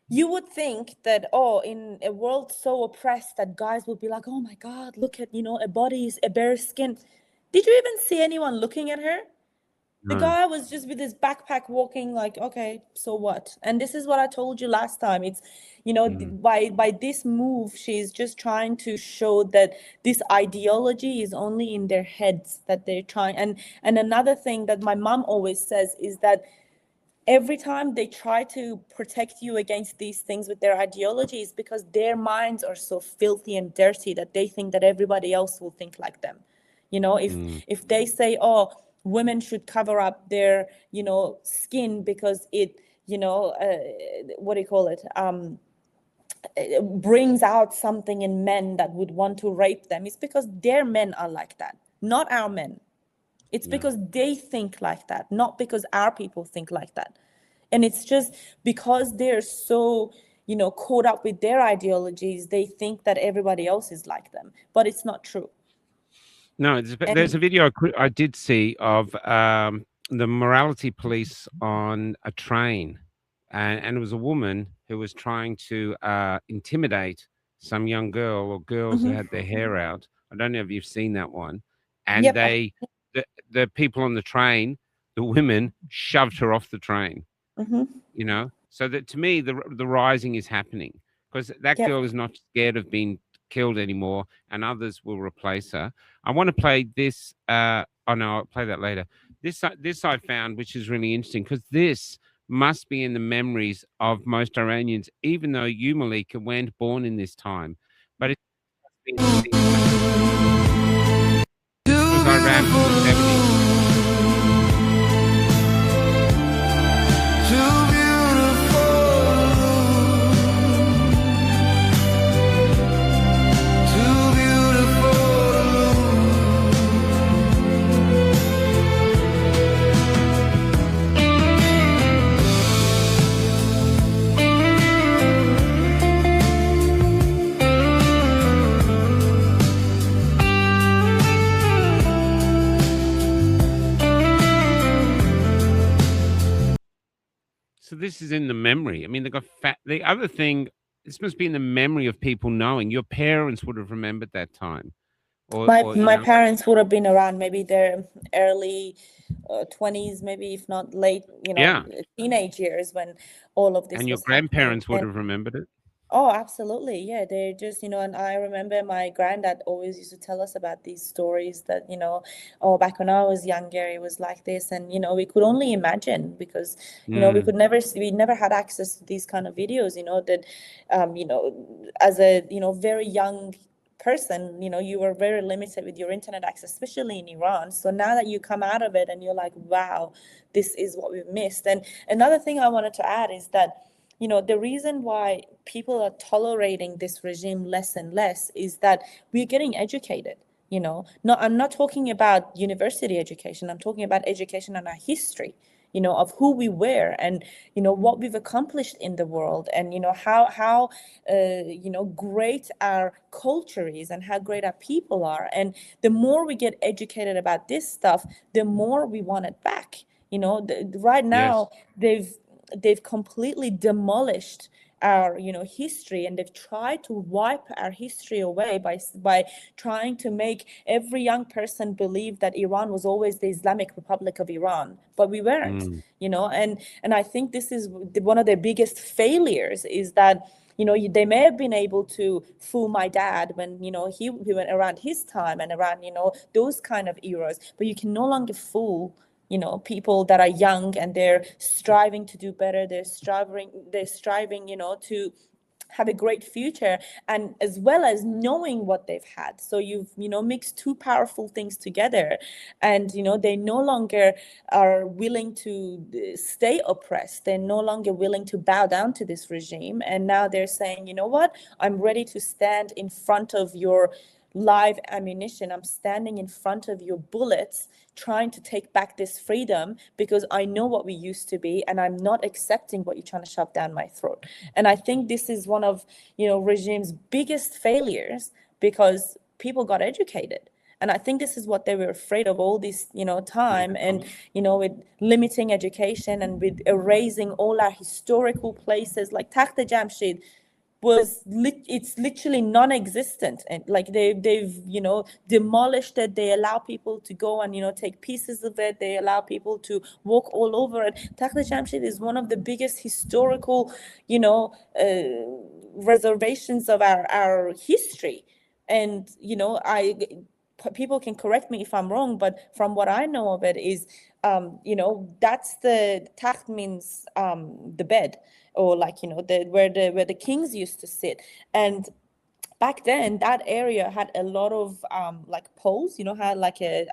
you would think that, oh, in a world so oppressed, that guys would be like, oh my God, look at, a body, a bare skin. Did you even see anyone looking at her? The No. guy was just with his backpack walking like, okay, so what? And this is what I told you last time. It's, by this move, she's just trying to show that this ideology is only in their heads, that they're trying. And another thing that my mom always says is that every time they try to protect you against these things with their ideologies, because their minds are so filthy and dirty that they think that everybody else will think like them. If they say, oh, women should cover up their, skin because it, what do you call it? It brings out something in men that would want to rape them. It's because their men are like that, not our men. It's because they think like that, not because our people think like that. And it's just because they're so, caught up with their ideologies, they think that everybody else is like them. But it's not true. No, there's a video I did see of the morality police on a train, and it was a woman who was trying to intimidate some young girl or girls who had their hair out. I don't know if you've seen that one. And the people on the train, the women, shoved her off the train. So that, to me, the rising is happening, because that girl is not scared of being killed anymore, and others will replace her. I want to play this. Oh no, I'll play that later. This I found, which is really interesting, because this must be in the memories of most Iranians, even though you, Malika, weren't born in this time. But it's because Iran was in the 70s. Too beautiful this is in the memory. I mean, they got the other thing. This must be in the memory of people knowing. Your parents would have remembered that time, or My parents would have been around maybe their early 20s, maybe if not late, yeah, teenage years when all of this and your was happening. grandparents would have remembered it. Oh, absolutely. Yeah, they're just, and I remember my granddad always used to tell us about these stories that, oh, back when I was younger, it was like this. And, we could only imagine because, we could never see, we never had access to these kind of videos, that, as a, very young person, you were very limited with your internet access, especially in Iran. So now that you come out of it and you're like, wow, this is what we've missed. And another thing I wanted to add is that, the reason why people are tolerating this regime less and less is that we're getting educated. I'm not talking about university education. I'm talking about education on our history, of who we were and, what we've accomplished in the world and, how great our culture is and how great our people are. And the more we get educated about this stuff, the more we want it back. Right now, they've completely demolished our history, and they've tried to wipe our history away by trying to make every young person believe that Iran was always the Islamic Republic of Iran, but we weren't. And I think this is one of their biggest failures, is that they may have been able to fool my dad when he went around his time and around those kind of eras, but you can no longer fool people that are young and they're striving to do better. They're striving, to have a great future, and as well as knowing what they've had. So you've, mixed two powerful things together, and, they no longer are willing to stay oppressed. They're no longer willing to bow down to this regime. And now they're saying, you know what, I'm ready to stand in front of your live ammunition. I'm standing in front of your bullets, trying to take back this freedom because I know what we used to be, and I'm not accepting what you're trying to shove down my throat. And I think this is one of, regime's biggest failures, because people got educated. And I think this is what they were afraid of all this, time, and, with limiting education and with erasing all our historical places like Takht Jamshid it's literally non-existent, and like they've demolished it. They allow people to go and take pieces of it. They allow people to walk all over it. Takht Jamshid is one of the biggest historical reservations of our history. And people can correct me if I'm wrong, but from what I know of it is that's the takht means the bed, or like where the kings used to sit. And back then that area had a lot of like poles, had like a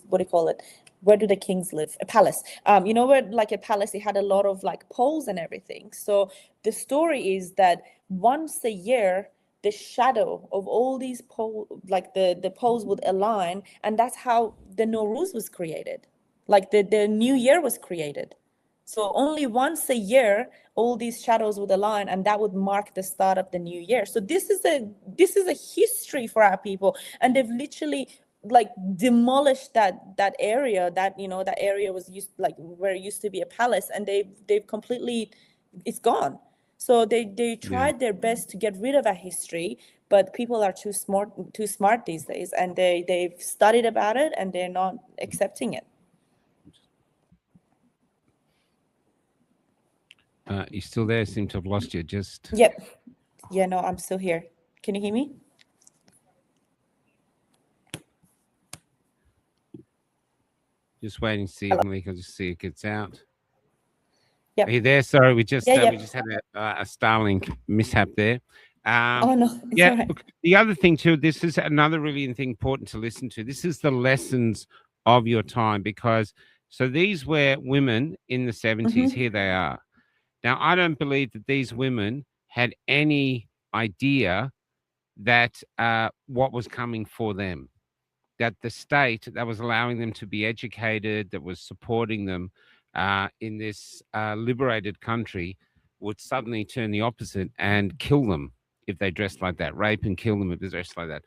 what do you call it, where do the kings live, a palace, where like a palace, it had a lot of like poles and everything. So the story is that once a year the shadow of all these poles, like the poles would align, and that's how the Nowruz was created, like the new year was created. So only once a year, all these shadows would align, and that would mark the start of the new year. So this is a history for our people, and they've literally like demolished that area. That that area was used, like where it used to be a palace, and they've completely, it's gone. So they tried their best to get rid of our history, but people are too smart these days, and they've studied about it, and they're not accepting it. You still there? Seem to have lost you. Just Yep. Yeah, no, I'm still here. Can you hear me? just waiting to see if Malika just see it gets out. Yep. Are you there? Sorry, we just Yeah, we just had a Starlink mishap there. Oh no, it's yeah. all right. Look, the other thing too, this is another really important to listen to. This is the lessons of your time, because so these were women in the 70s. Here they are. Now, I don't believe that these women had any idea that what was coming for them, that the state that was allowing them to be educated, that was supporting them in this liberated country, would suddenly turn the opposite and kill them if they dressed like that, rape and kill them if they dressed like that.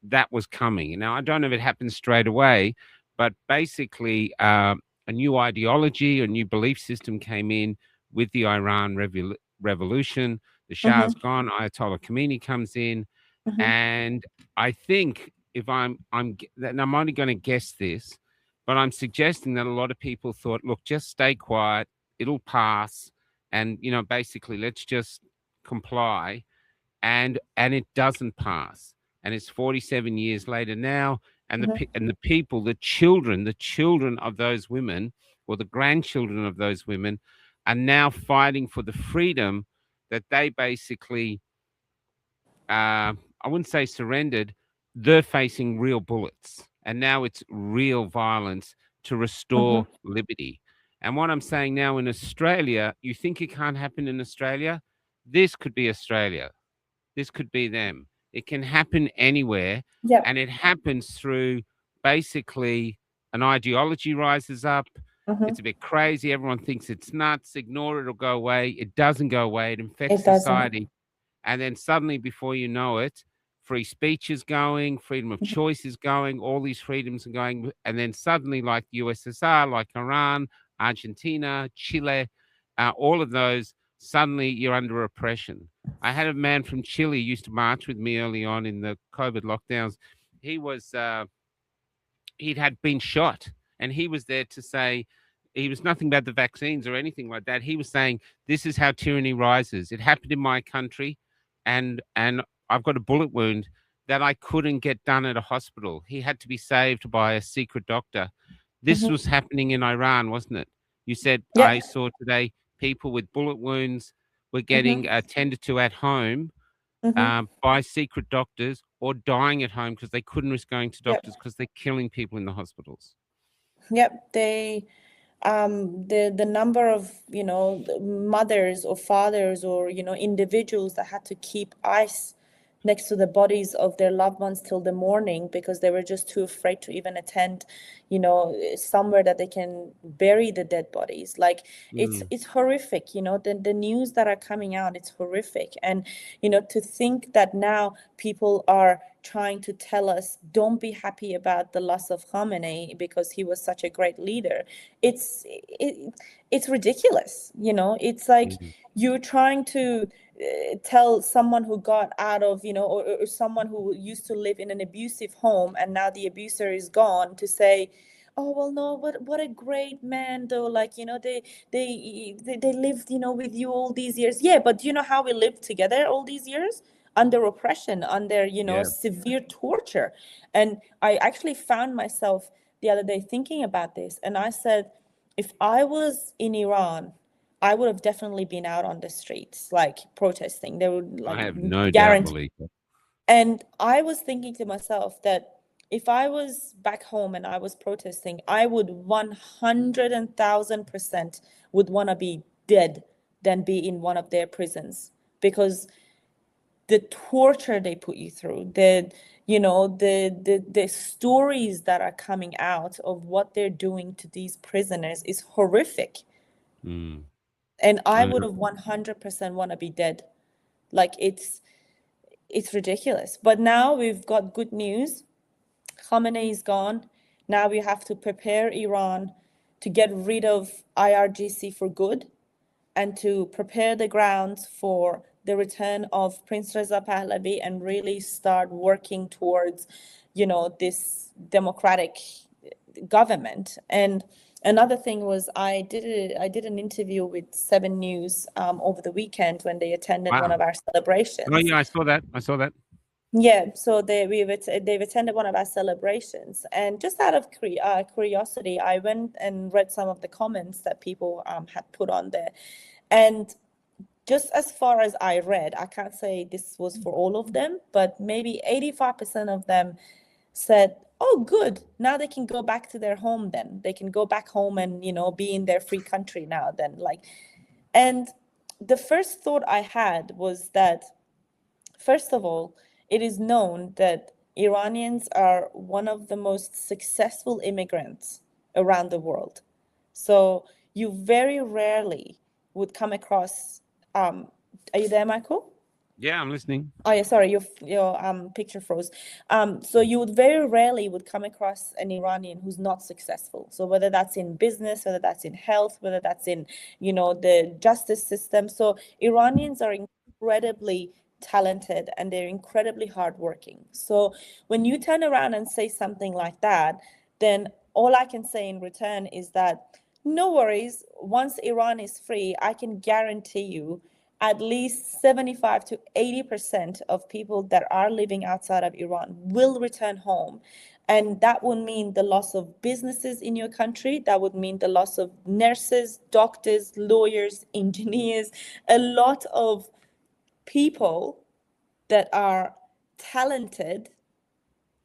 That was coming. Now, I don't know if it happened straight away, but basically a new ideology, a new belief system came in with the Iran revolution. The Shah's gone, Ayatollah Khomeini comes in, and I think if I'm and I'm only going to guess this, but I'm suggesting that a lot of people thought, look, just stay quiet, it'll pass, and basically let's just comply, and it doesn't pass, and it's 47 years later now, and the people, the children of those women, or the grandchildren of those women, are now fighting for the freedom that they basically, I wouldn't say surrendered. They're facing real bullets, and now it's real violence to restore liberty. And what I'm saying now in Australia, you think it can't happen in Australia? This could be Australia. This could be them. It can happen anywhere, Yeah. and it happens through basically an ideology rises up. It's a bit crazy. Everyone thinks it's nuts. Ignore it, it'll go away. It doesn't go away. It infects It doesn't. society. And then suddenly, before you know it, free speech is going, freedom of choice is going, all these freedoms are going. And then suddenly, like the USSR, like Iran, Argentina, Chile, all of those, suddenly you're under oppression. I had a man from Chile used to march with me early on in the COVID lockdowns. He was, he'd had been shot, and he was there to say, he was nothing about the vaccines or anything like that. He was saying, this is how tyranny rises. It happened in my country, and I've got a bullet wound that I couldn't get done at a hospital. He had to be saved by a secret doctor. This was happening in Iran, wasn't it? You said, Yeah. I saw today people with bullet wounds were getting attended to at home by secret doctors, or dying at home because they couldn't risk going to doctors because they're killing people in the hospitals. Yep, the number of mothers or fathers or individuals that had to keep ice next to the bodies of their loved ones till the morning because they were just too afraid to even attend somewhere that they can bury the dead bodies. Like it's horrific. The news that are coming out, it's horrific. And to think that now people are trying to tell us, don't be happy about the loss of Khamenei because he was such a great leader. It's ridiculous. It's like you're trying to tell someone who got out of, or someone who used to live in an abusive home and now the abuser is gone, to say, oh, well, no, what a great man though. Like, they lived, with you all these years. Yeah, but do you know how we lived together all these years? Under oppression, under, severe torture. And I actually found myself the other day thinking about this. And I said, if I was in Iran, I would have definitely been out on the streets, like protesting. They would like I have no doubt, guarantee. Malika. And I was thinking to myself that if I was back home and I was protesting, I would 100,000% would want to be dead than be in one of their prisons, because the torture they put you through, the stories that are coming out of what they're doing to these prisoners is horrific. And I would have 100% want to be dead. Like it's ridiculous. But now we've got good news. Khamenei is gone. Now we have to prepare Iran to get rid of IRGC for good, and to prepare the grounds for the return of Prince Reza Pahlavi and really start working towards, this democratic government. And another thing was I did an interview with 7 News over the weekend when they attended one of our celebrations. Oh yeah, I saw that. Yeah, so they've attended one of our celebrations, and just out of curiosity, I went and read some of the comments that people had put on there, and just as far as I read, I can't say this was for all of them, but maybe 85% of them said, "Oh, good, now they can go back to their home. Then they can go back home and be in their free country now." Then and the first thought I had was that, first of all, it is known that Iranians are one of the most successful immigrants around the world. So you very rarely would come across, are you there, Michael? Yeah, I'm listening. Oh yeah, sorry, your picture froze. So you would very rarely would come across an Iranian who's not successful. So whether that's in business, whether that's in health, whether that's in, the justice system. So Iranians are incredibly talented and they're incredibly hardworking. So when you turn around and say something like that, then all I can say in return is that no worries, once Iran is free, I can guarantee you at least 75 to 80% of people that are living outside of Iran will return home. And that would mean the loss of businesses in your country. That would mean the loss of nurses, doctors, lawyers, engineers, a lot of people that are talented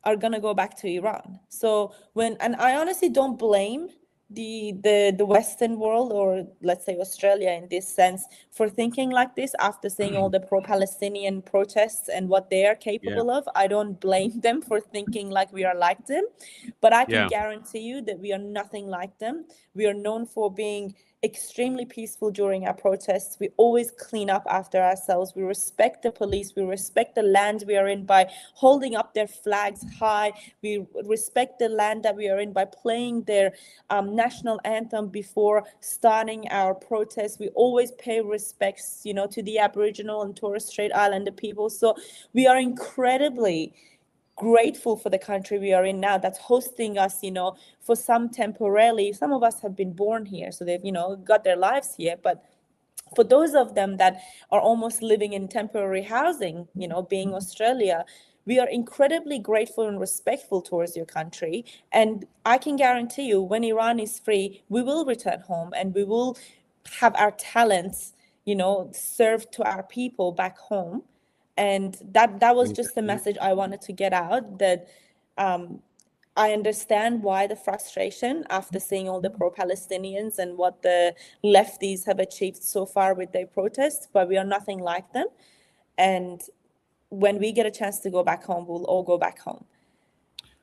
are going to go back to Iran. So and I honestly don't blame the Western world, or let's say Australia in this sense, for thinking like this after seeing all the pro-Palestinian protests and what they are capable of. I don't blame them for thinking like we are like them, but I can guarantee you that we are nothing like them. We are known for being extremely peaceful during our protests. We always clean up after ourselves. We respect the police. We respect the land we are in by holding up their flags high. We respect the land that we are in by playing their national anthem before starting our protests. We always pay respects, to the Aboriginal and Torres Strait Islander people. So we are incredibly grateful for the country we are in now that's hosting us, for some temporarily. Some of us have been born here, so they've, got their lives here. But for those of them that are almost living in temporary housing, being Australia, we are incredibly grateful and respectful towards your country. And I can guarantee you, when Iran is free, we will return home and we will have our talents, served to our people back home. And that was just the message I wanted to get out, that I understand why the frustration after seeing all the pro-Palestinians and what the lefties have achieved so far with their protests, but we are nothing like them. And when we get a chance to go back home, we'll all go back home.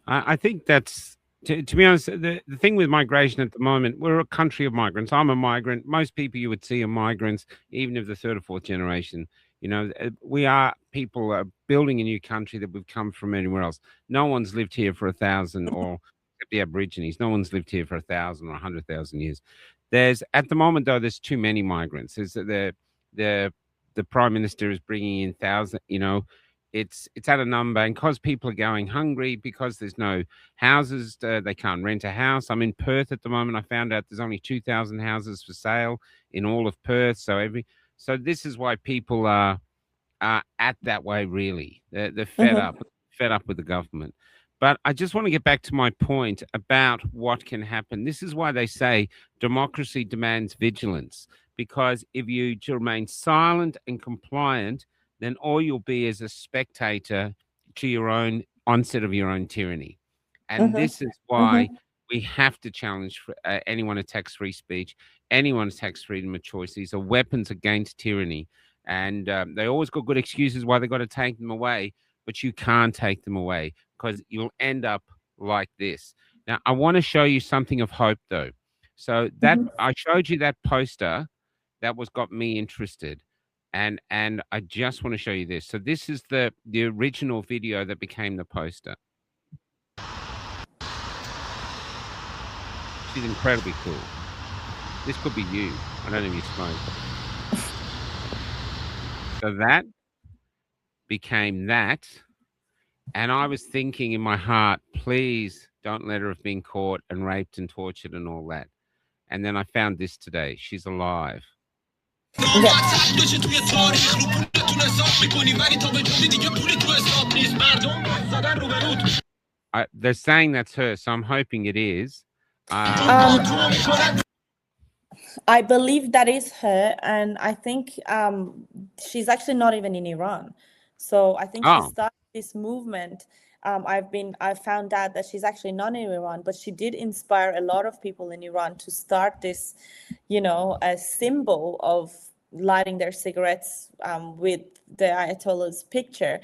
I think that's, to be honest, the thing with migration at the moment, we're a country of migrants. I'm a migrant. Most people you would see are migrants, even if the third or fourth generation. We are people building a new country that we've come from anywhere else. No one's lived here for 1,000, or except the Aborigines. No one's lived here for 1,000 or 100,000 years. At the moment though, there's too many migrants. The prime minister is bringing in thousands. It's at a number, and because people are going hungry, because there's no houses, they can't rent a house. I'm in Perth at the moment. I found out there's only 2,000 houses for sale in all of Perth. So this is why people are at that way. Really, they're fed up with the government. But I just want to get back to my point about what can happen. This is why they say democracy demands vigilance, because if you remain silent and compliant, then all you'll be is a spectator to your own onset of your own tyranny. And this is why we have to challenge anyone attacks free speech, anyone attacks freedom of choice. These are weapons against tyranny. And they always got good excuses why they got to take them away, but you can't take them away, because you'll end up like this. Now, I want to show you something of hope, though. So that I showed you that poster that got me interested. And I just want to show you this. So this is the original video that became the poster. She's incredibly cool. This could be you. I don't know if you smoke. So that became that. And I was thinking in my heart, please don't let her have been caught and raped and tortured and all that. And then I found this today. She's alive. They're saying that's her, so I'm hoping it is. I believe that is her, and I think she's actually not even in Iran. So I think she started this movement. I found out that she's actually not in Iran, but she did inspire a lot of people in Iran to start this, a symbol of lighting their cigarettes with the Ayatollah's picture.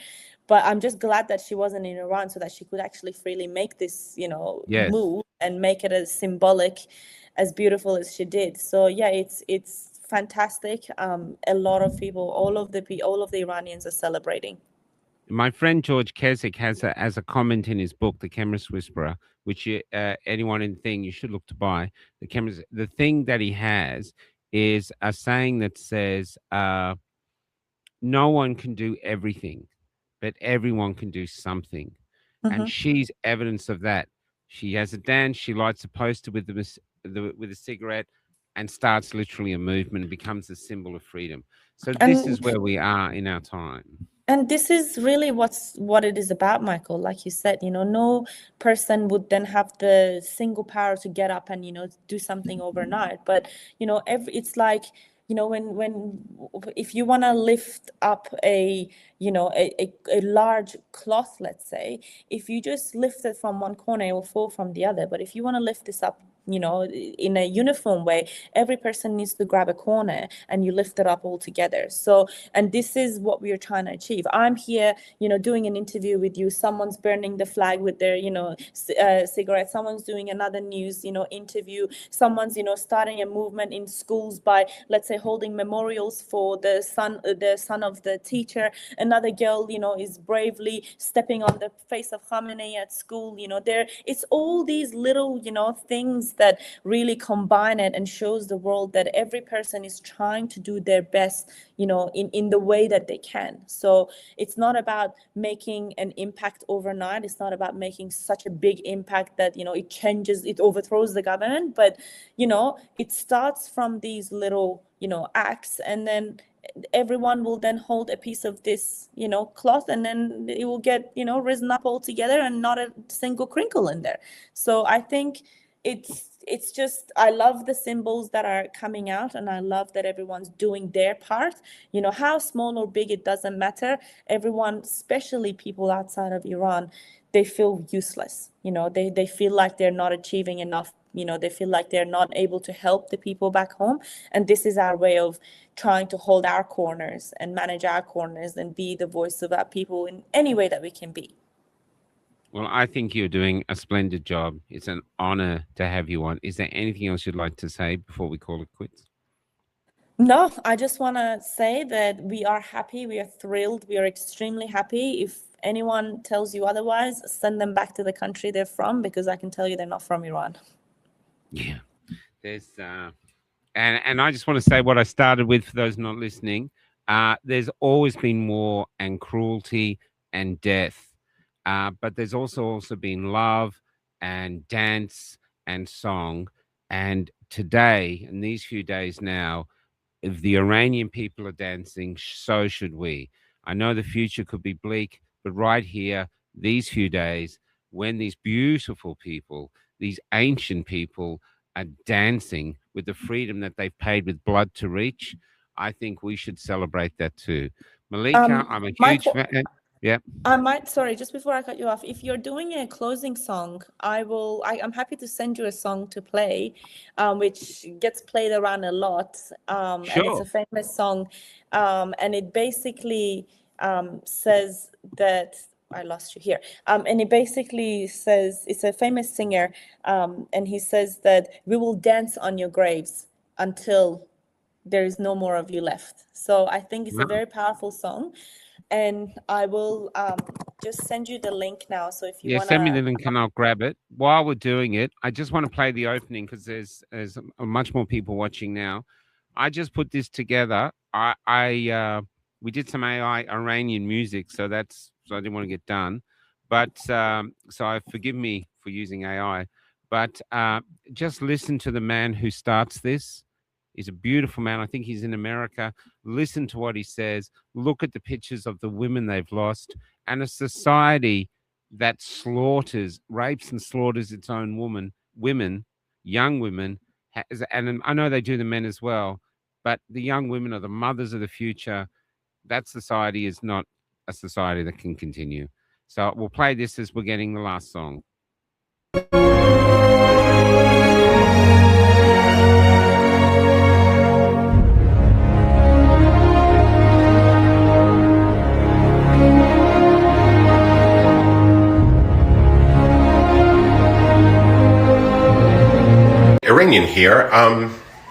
But I'm just glad that she wasn't in Iran, so that she could actually freely make this, move and make it as symbolic, as beautiful as she did. So yeah, it's fantastic. A lot of people, all of the Iranians are celebrating. My friend George Keswick has a comment in his book, The Chemist Whisperer, which anyone in thing you should look to buy. The thing that he has is a saying that says, no one can do everything, but everyone can do something. And she's evidence of that. She has a dance, she lights a poster with with a cigarette and starts literally a movement and becomes a symbol of freedom. So this is where we are in our time. And this is really what it is about, Michael. Like you said, no person would then have the single power to get up and, do something overnight. But, it's like, when if you want to lift up a large cloth, let's say, if you just lift it from one corner, it will fall from the other. But if you want to lift this up, in a uniform way, every person needs to grab a corner and you lift it up all together. So, and this is what we are trying to achieve. I'm here, doing an interview with you. Someone's burning the flag with their, cigarette. Someone's doing another news, interview. Someone's, starting a movement in schools by, let's say, holding memorials for the son of the teacher. Another girl, is bravely stepping on the face of Khamenei at school. It's all these little, things that really combine it and shows the world that every person is trying to do their best, in the way that they can. So it's not about making an impact overnight. It's not about making such a big impact that, it overthrows the government, but, it starts from these little, acts, and then everyone will then hold a piece of this, cloth, and then it will get, risen up all together and not a single crinkle in there. So I think it's just, I love the symbols that are coming out, and I love that everyone's doing their part. How small or big, it doesn't matter. Everyone, especially people outside of Iran, they feel useless. They feel like they're not achieving enough. They feel like they're not able to help the people back home. And this is our way of trying to hold our corners and manage our corners and be the voice of our people in any way that we can be. Well, I think you're doing a splendid job. It's an honor to have you on. Is there anything else you'd like to say before we call it quits? No, I just want to say that we are happy. We are thrilled. We are extremely happy. If anyone tells you otherwise, send them back to the country they're from, because I can tell you they're not from Iran. Yeah. There's and I just want to say what I started with for those not listening. There's always been war and cruelty and death. But there's also been love and dance and song. And today, in these few days now, if the Iranian people are dancing, so should we. I know the future could be bleak, but right here, these few days, when these beautiful people, these ancient people are dancing with the freedom that they've paid with blood to reach, I think we should celebrate that too. Malika, I'm a huge fan. Yeah. Sorry, just before I cut you off, if you're doing a closing song, I'm happy to send you a song to play, which gets played around a lot. Sure. And it's a famous song. And it basically says that, I lost you here. And it basically says, it's a famous singer, and he says that we will dance on your graves until there is no more of you left. So I think it's a very powerful song. And I will just send you the link now. So if you want to... send me the link and I'll grab it. While we're doing it, I just want to play the opening because there's much more people watching now. I just put this together. We did some AI Iranian music, so I didn't want to get done. But so forgive me for using AI. But just listen to the man who starts this. He's a beautiful man. I think he's in America. Listen to what he says. Look at the pictures of the women they've lost, and a society that rapes and slaughters its own women, young women. And I know they do the men as well, but the young women are the mothers of the future. That society is not a society that can continue. So we'll play this as we're getting the last song. Iranian here.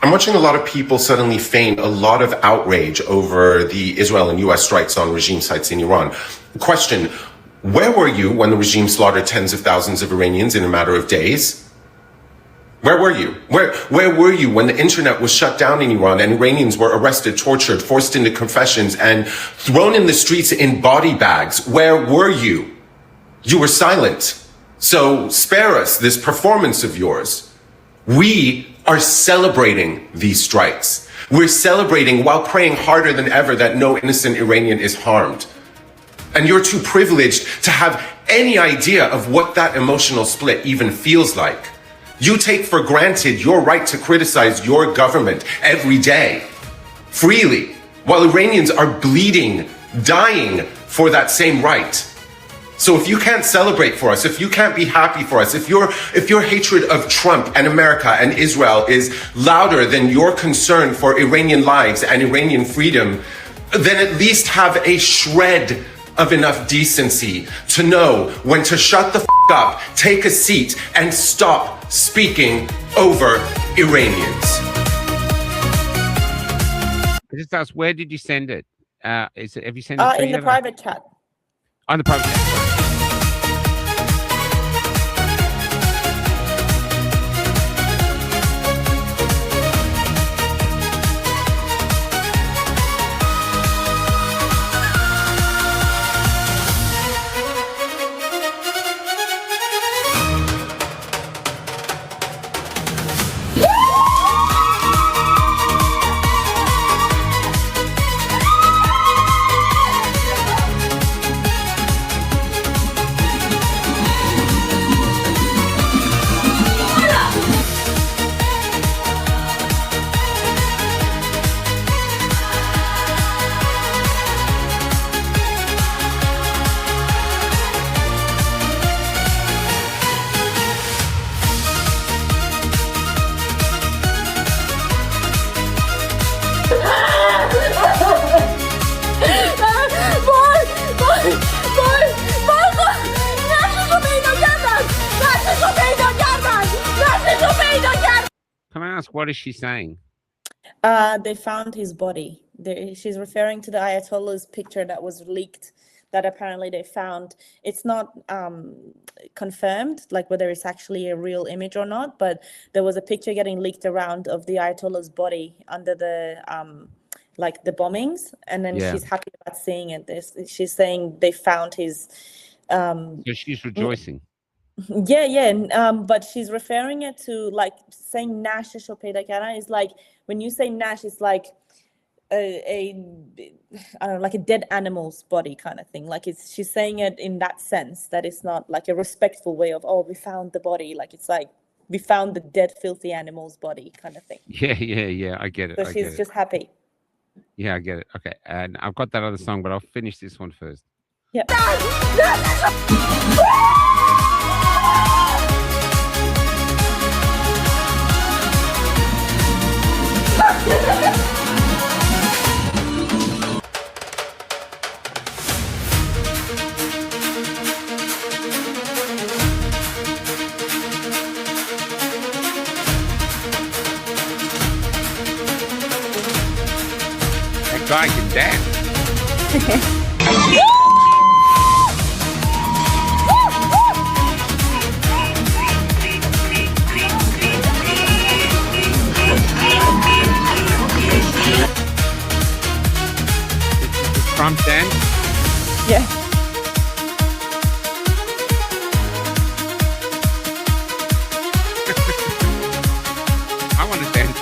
I'm watching a lot of people suddenly feign a lot of outrage over the Israel and US strikes on regime sites in Iran. Question, where were you when the regime slaughtered tens of thousands of Iranians in a matter of days? Where were you? Where were you when the internet was shut down in Iran and Iranians were arrested, tortured, forced into confessions, and thrown in the streets in body bags? Where were you? You were silent. So spare us this performance of yours. We are celebrating these strikes. We're celebrating while praying harder than ever that no innocent Iranian is harmed. And you're too privileged to have any idea of what that emotional split even feels like. You take for granted your right to criticize your government every day, freely, while Iranians are bleeding, dying for that same right. So if you can't celebrate for us, if you can't be happy for us, if your hatred of Trump and America and Israel is louder than your concern for Iranian lives and Iranian freedom, then at least have a shred of enough decency to know when to shut the f up, take a seat, and stop speaking over Iranians. I just asked, where did you send it? Have you sent it in the private chat? On the private chat. Can I ask, what is she saying? They found his body. She's referring to the Ayatollah's picture that was leaked, that apparently they found. It's not confirmed, like whether it's actually a real image or not, but there was a picture getting leaked around of the Ayatollah's body under the like the bombings, and then she's happy about seeing it. She's saying they found his. So she's rejoicing. But she's referring it to, like, saying Nash Shopedakara is like, when you say Nash, it's like I don't know, like a dead animal's body kind of thing. Like she's saying it in that sense, that it's not like a respectful way of, oh, we found the body. Like it's like we found the dead, filthy animal's body kind of thing. Yeah. I get it. So she's just happy. Yeah, I get it. Okay, and I've got that other song, but I'll finish this one first. Yeah. That guy can dance. Trump dance? Yeah. I want to dance.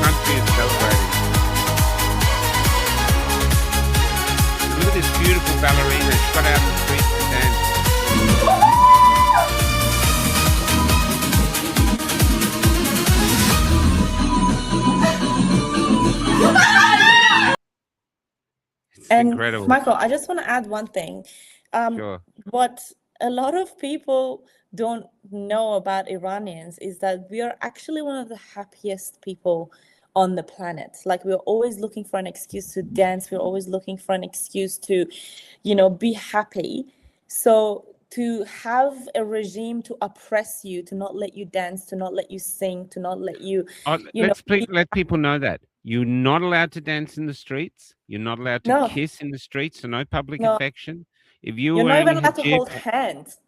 Country is celebrating. Look at this beautiful ballerina. She's got out in the street to dance. And incredible. Michael, I just want to add one thing. Sure. What a lot of people don't know about Iranians is that we are actually one of the happiest people on the planet. Like we're always looking for an excuse to dance. We're always looking for an excuse to, be happy. So to have a regime to oppress you, to not let you dance, to not let you sing, to not let you, Let people know that you're not allowed to dance in the streets. You're not allowed to no, kiss in the streets. So no public no, affection. If you're you're not wearing even a allowed to hijab, hold hands.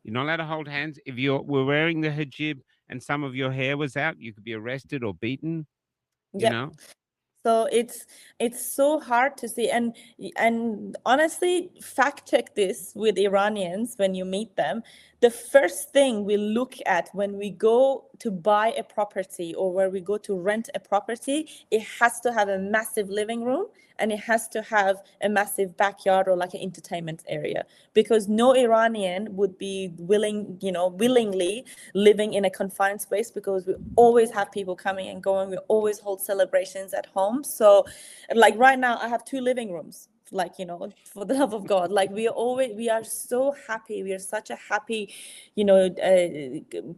you're not allowed to hold hands. If were wearing the hijab and some of your hair was out, you could be arrested or beaten. You Yep. know. So it's so hard to see, and honestly, fact check this with Iranians when you meet them. The first thing we look at when we go to buy a property or where we go to rent a property, it has to have a massive living room and it has to have a massive backyard or like an entertainment area, because no Iranian would be willingly living in a confined space, because we always have people coming and going. We always hold celebrations at home. So like right now I have 2 living rooms, like, for the love of God. Like we are so happy. We are such a happy,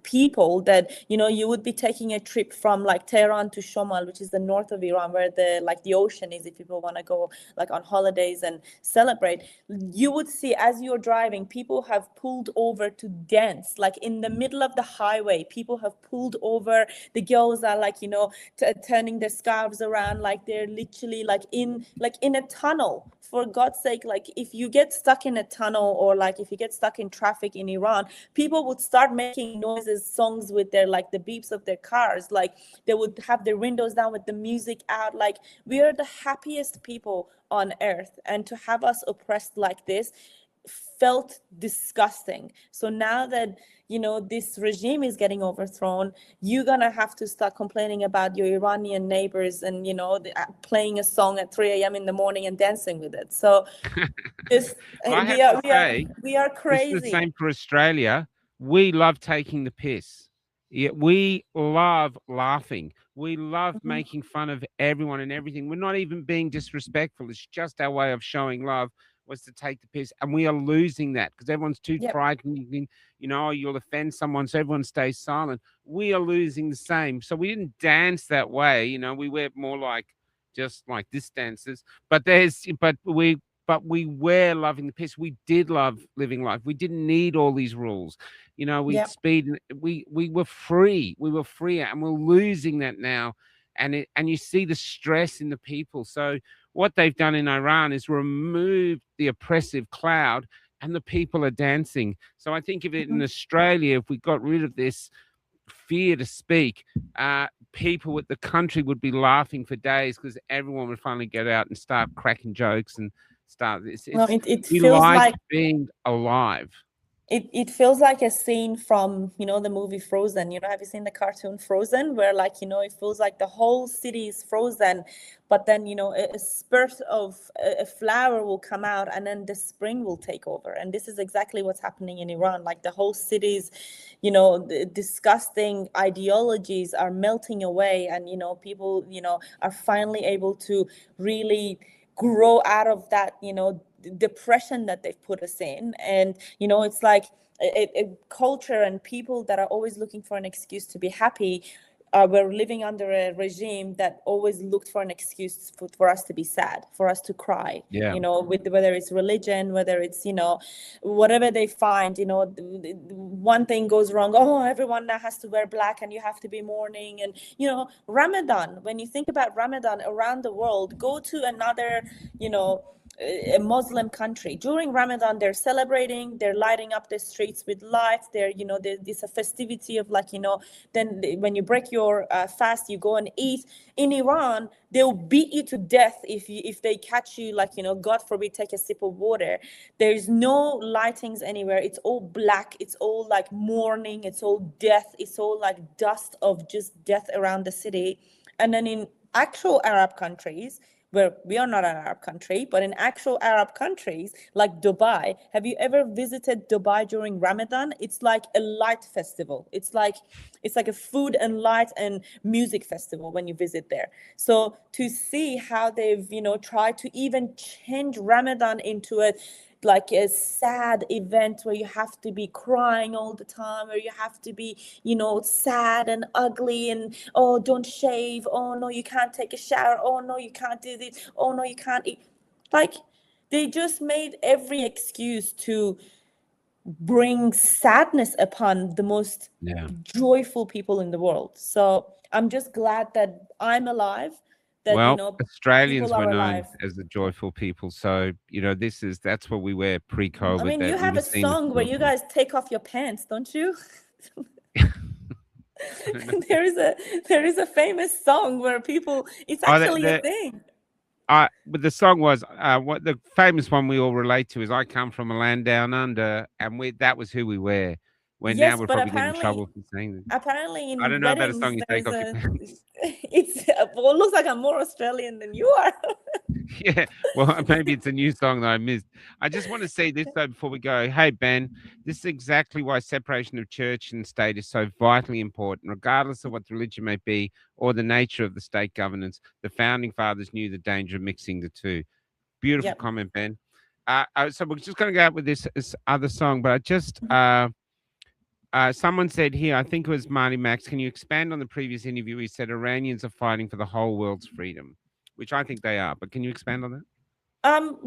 people that, you would be taking a trip from like Tehran to Shomal, which is the north of Iran, where the ocean is, if people want to go like on holidays and celebrate. You would see, as you're driving, people have pulled over to dance, like in the middle of the highway. People have pulled over. The girls are like, turning their scarves around, like they're literally like in a tunnel. For God's sake, like if you get stuck in a tunnel, or like if you get stuck in traffic in Iran, people would start making noises, songs with their, like the beeps of their cars. Like they would have their windows down with the music out. Like we are the happiest people on earth, and to have us oppressed like this felt disgusting. So now that this regime is getting overthrown, you're gonna have to start complaining about your Iranian neighbors, and playing a song at 3 a.m. in the morning and dancing with it. So this I have we are to we are say, we are this is the crazy. same for Australia. We love taking the piss. Yeah, we love laughing. We love making fun of everyone and everything. We're not even being disrespectful. It's just our way of showing love was to take the piss. And we are losing that because everyone's too Yep. frightened. You'll offend someone, so everyone stays silent. We are losing the same. So we didn't dance that way. We were more like just like this dances. But we were loving the piss. We did love living life. We didn't need all these rules. We'd Yep. speed. We were free. We were free, and we're losing that now. And you see the stress in the people. So what they've done in Iran is remove the oppressive cloud, and the people are dancing. So I think if it in Australia, if we got rid of this fear to speak, people with the country would be laughing for days because everyone would finally get out and start cracking jokes and start this. No, it We feels like like being alive. it feels like a scene from the movie Frozen. Have you seen the cartoon Frozen, where like it feels like the whole city is frozen, but then a spurt of a flower will come out, and then the spring will take over. And this is exactly what's happening in Iran. Like the whole city's the disgusting ideologies are melting away, and people are finally able to really grow out of that depression that they've put us in. And it's like a culture and people that are always looking for an excuse to be happy. We're living under a regime that always looked for an excuse for us to be sad, for us to cry. Yeah. With whether it's religion, whether it's whatever they find. One thing goes wrong, oh, everyone now has to wear black and you have to be mourning. And Ramadan, when you think about Ramadan around the world, go to another a Muslim country. During Ramadan, they're celebrating, they're lighting up the streets with lights. There's a festivity of then when you break your fast, you go and eat. In Iran, they'll beat you to death if they catch you, God forbid, take a sip of water. There's no lightings anywhere. It's all black. It's all like mourning. It's all death. It's all like dust of just death around the city. And then in actual Arab countries, where we are not an Arab country, but in actual Arab countries like Dubai, have you ever visited Dubai during Ramadan? It's like a light festival. It's like a food and light and music festival when you visit there. So to see how they've tried to even change Ramadan into a like a sad event where you have to be crying all the time, or you have to be, you know, sad and ugly, and oh, don't shave, oh no, you can't take a shower, oh no, you can't do this, oh no, you can't eat. Like, they just made every excuse to bring sadness upon the most joyful people in the world. So I'm just glad that I'm alive, that, well, you know, Australians people were are known alive. as the joyful people. So, you know, that's what we were pre-COVID. I mean, that you we have were a seen as song where you joyful. guys take off your pants, don't you? I don't know. there is a famous song where people, it's Oh, actually a thing. but the song was what the famous one we all relate to is "I Come from a Land Down Under," and that was who we were. When now Yes, we'll but probably get in trouble for saying that. apparently I in don't know about a weddings song you take there's off your a pants. it's well, it looks like I'm more Australian than you are. Yeah, well, maybe it's a new song that I missed. I just want to say this though before we go. Hey, Ben, this is exactly why separation of church and state is so vitally important, regardless of what the religion may be or the nature of the state governance. The founding fathers knew the danger of mixing the two. Beautiful Yep. comment, Ben. So we're just going to go out with this other song, but I just someone said here, I think it was Marty Max. Can you expand on the previous interview? He said Iranians are fighting for the whole world's freedom, which I think they are. But can you expand on that?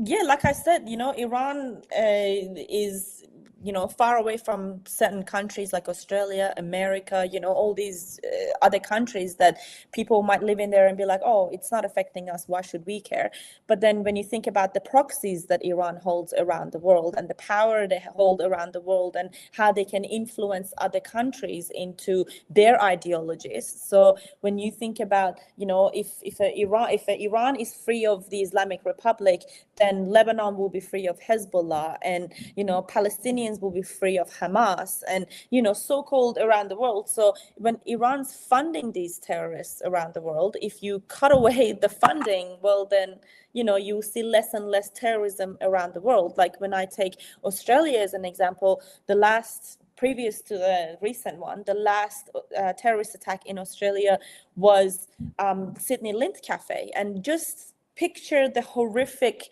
Yeah, like I said, you know, Iran is, you know, far away from certain countries like Australia, America, you know, all these other countries that people might live in there and be like, oh, it's not affecting us, why should we care? But then when you think about the proxies that Iran holds around the world and the power they hold around the world and how they can influence other countries into their ideologies. So when you think about, you know, if Iran is free of the Islamic Republic, then Lebanon will be free of Hezbollah, and, you know, Palestinians will be free of Hamas, and, you know, so-called around the world. So when Iran's funding these terrorists around the world, if you cut away the funding, well, then, you know, you see less and less terrorism around the world. Like when I take Australia as an example, previous to the recent one, the last terrorist attack in Australia was Sydney Lint Cafe. And just picture the horrific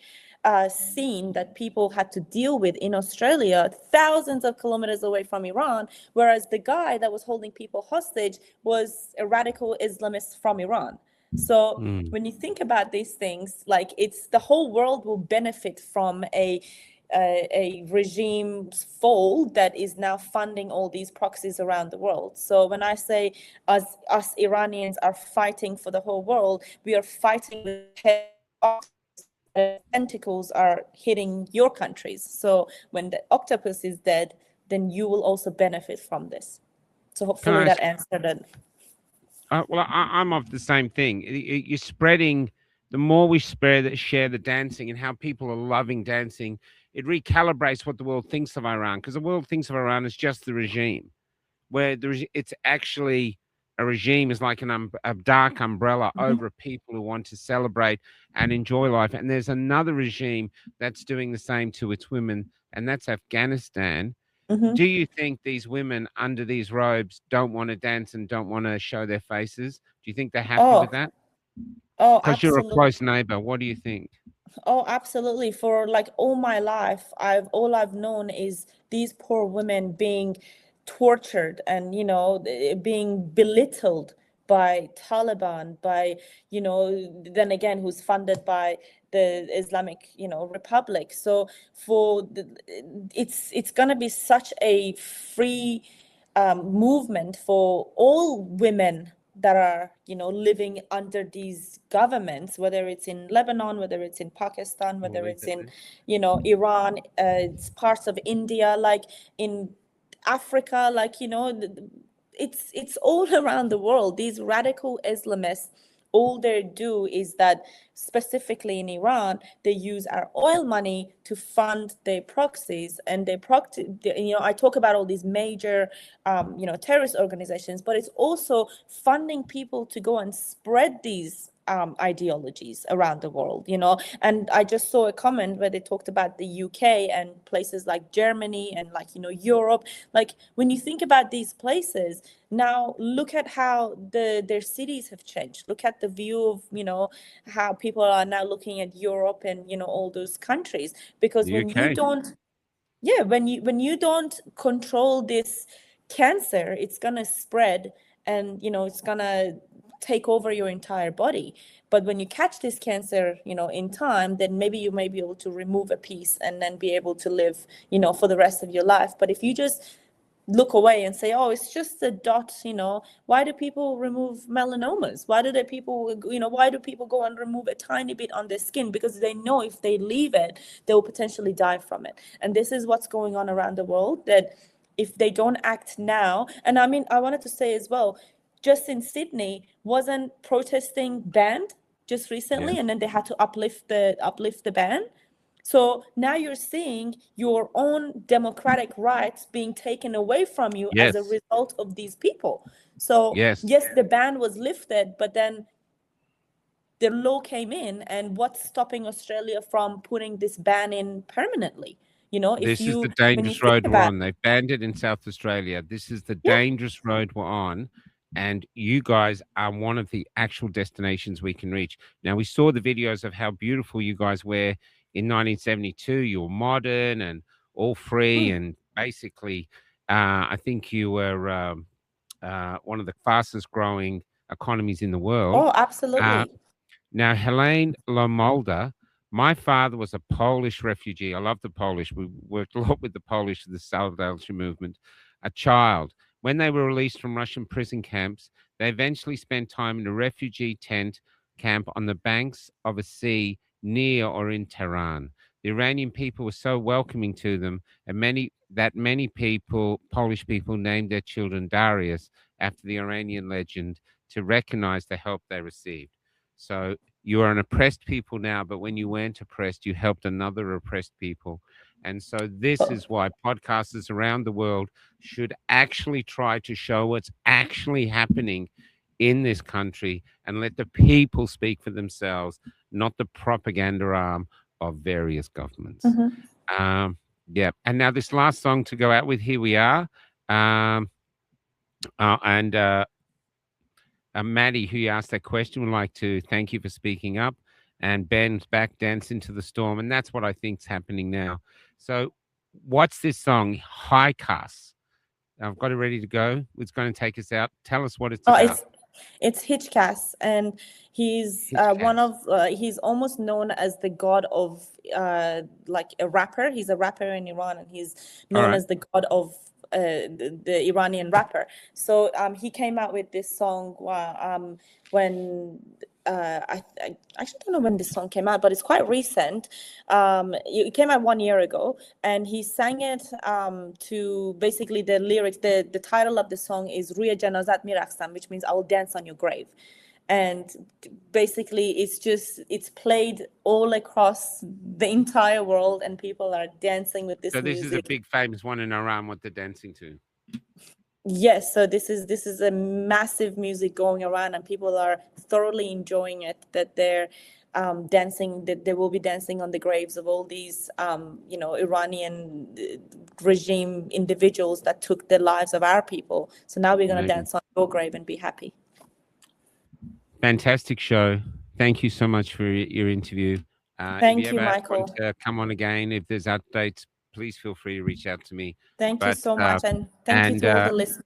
scene that people had to deal with in Australia, thousands of kilometers away from Iran, whereas the guy that was holding people hostage was a radical Islamist from Iran. So when you think about these things, like, it's the whole world will benefit from a regime's fall that is now funding all these proxies around the world. So when I say us Iranians are fighting for the whole world, we are fighting with tentacles are hitting your countries. So when the octopus is dead, then you will also benefit from this. So hopefully that answered it. Well, I'm of the same thing. You're spreading. The more we share the dancing and how people are loving dancing, it recalibrates what the world thinks of Iran, because the world thinks of Iran as just the regime, where it's actually a regime is like a dark umbrella over people who want to celebrate and enjoy life. And there's another regime that's doing the same to its women, and that's Afghanistan. Do you think these women under these robes don't want to dance and don't want to show their faces? Do you think they're happy with that? Because you're a Absolutely. close neighbor. What do you think? Oh, absolutely. For like all my life, all I've known is these poor women being tortured and, you know, being belittled by Taliban, by, you know, then again, who's funded by the Islamic, you know, Republic. So it's gonna be such a free movement for all women that are, you know, living under these governments, whether it's in Lebanon, whether it's in Pakistan, whether it's in, you know, Iran, it's parts of India, like in Africa, like, you know, it's all around the world. These radical Islamists, all they do is that, specifically in Iran, they use our oil money to fund their proxies, and you know, I talk about all these major, you know, terrorist organizations, but it's also funding people to go and spread these ideologies around the world, you know. And I just saw a comment where they talked about the UK and places like Germany and, like, you know, Europe. Like, when you think about these places now, look at how their cities have changed. Look at the view of, you know, how people are now looking at Europe and, you know, all those countries. Because The when you UK. don't, yeah, when you don't control this cancer, it's gonna spread, and, you know, it's gonna take over your entire body. But when you catch this cancer, you know, in time, then maybe you may be able to remove a piece and then be able to live, you know, for the rest of your life. But if you just look away and say, oh, it's just a dot, you know, why do people remove melanomas? Why do people, you know, why do people go and remove a tiny bit on their skin? Because they know if they leave it, they will potentially die from it. And this is what's going on around the world, that if they don't act now, and I mean, I wanted to say as well, just in Sydney, wasn't protesting banned just recently? Yeah. And then they had to uplift the ban. So now you're seeing your own democratic rights being taken away from you as a Yes. result of these people. So Yes. yes, the ban was lifted, but then the law came in, and what's stopping Australia from putting this ban in permanently? You know, if This is the you, when you dangerous think road we're about, on. They've banned it in South Australia. This is the yeah, dangerous road we're on. And you guys are one of the actual destinations we can reach. Now, we saw the videos of how beautiful you guys were in 1972. You were modern and all free. And basically, I think you were one of the fastest growing economies in the world. oh, absolutely. Now, Helene Lomolda, my father was a Polish refugee. I love the Polish. We worked a lot with the Polish, the Solidarity movement. A child. When they were released from Russian prison camps, they eventually spent time in a refugee tent camp on the banks of a sea near or in Tehran. The Iranian people were so welcoming to them, and many people, Polish people, named their children Darius after the Iranian legend to recognize the help they received. So you are an oppressed people now, but when you weren't oppressed, you helped another oppressed people. And so this is why podcasters around the world should actually try to show what's actually happening in this country and let the people speak for themselves, not the propaganda arm of various governments. Yeah. And now this last song to go out with, here we are. And Maddie, who you asked that question, would like to thank you for speaking up. And Ben's back dancing to the storm. And that's what I think's happening now. So what's this song? High Cuss. I've got it ready to go. It's going to take us out. Tell us what it's about. It's Hitchcast, and he's one of he's almost known as the god of like a rapper. He's a rapper in Iran, and he's known as the god of the Iranian rapper. So he came out with this song when I actually don't know when this song came out, but it's quite recent. It came out 1 year ago, and he sang it to basically the lyrics. The title of the song is Ruye Janazat Mirakhsam, which means I will dance on your grave. And basically it's played all across the entire world, and people are dancing with this music. So this is a big famous one in Iran, what they're dancing to. Yes, so this is a massive music going around, and people are thoroughly enjoying it, that they're dancing, that they will be dancing on the graves of all these you know, Iranian regime individuals that took the lives of our people. So now we're going to dance on your grave and be happy. Fantastic show. Thank you so much for your interview. Thank you, Michael. Want to come on again, if there's updates, please feel free to reach out to me. Thank you so much, and thank you to all the listeners.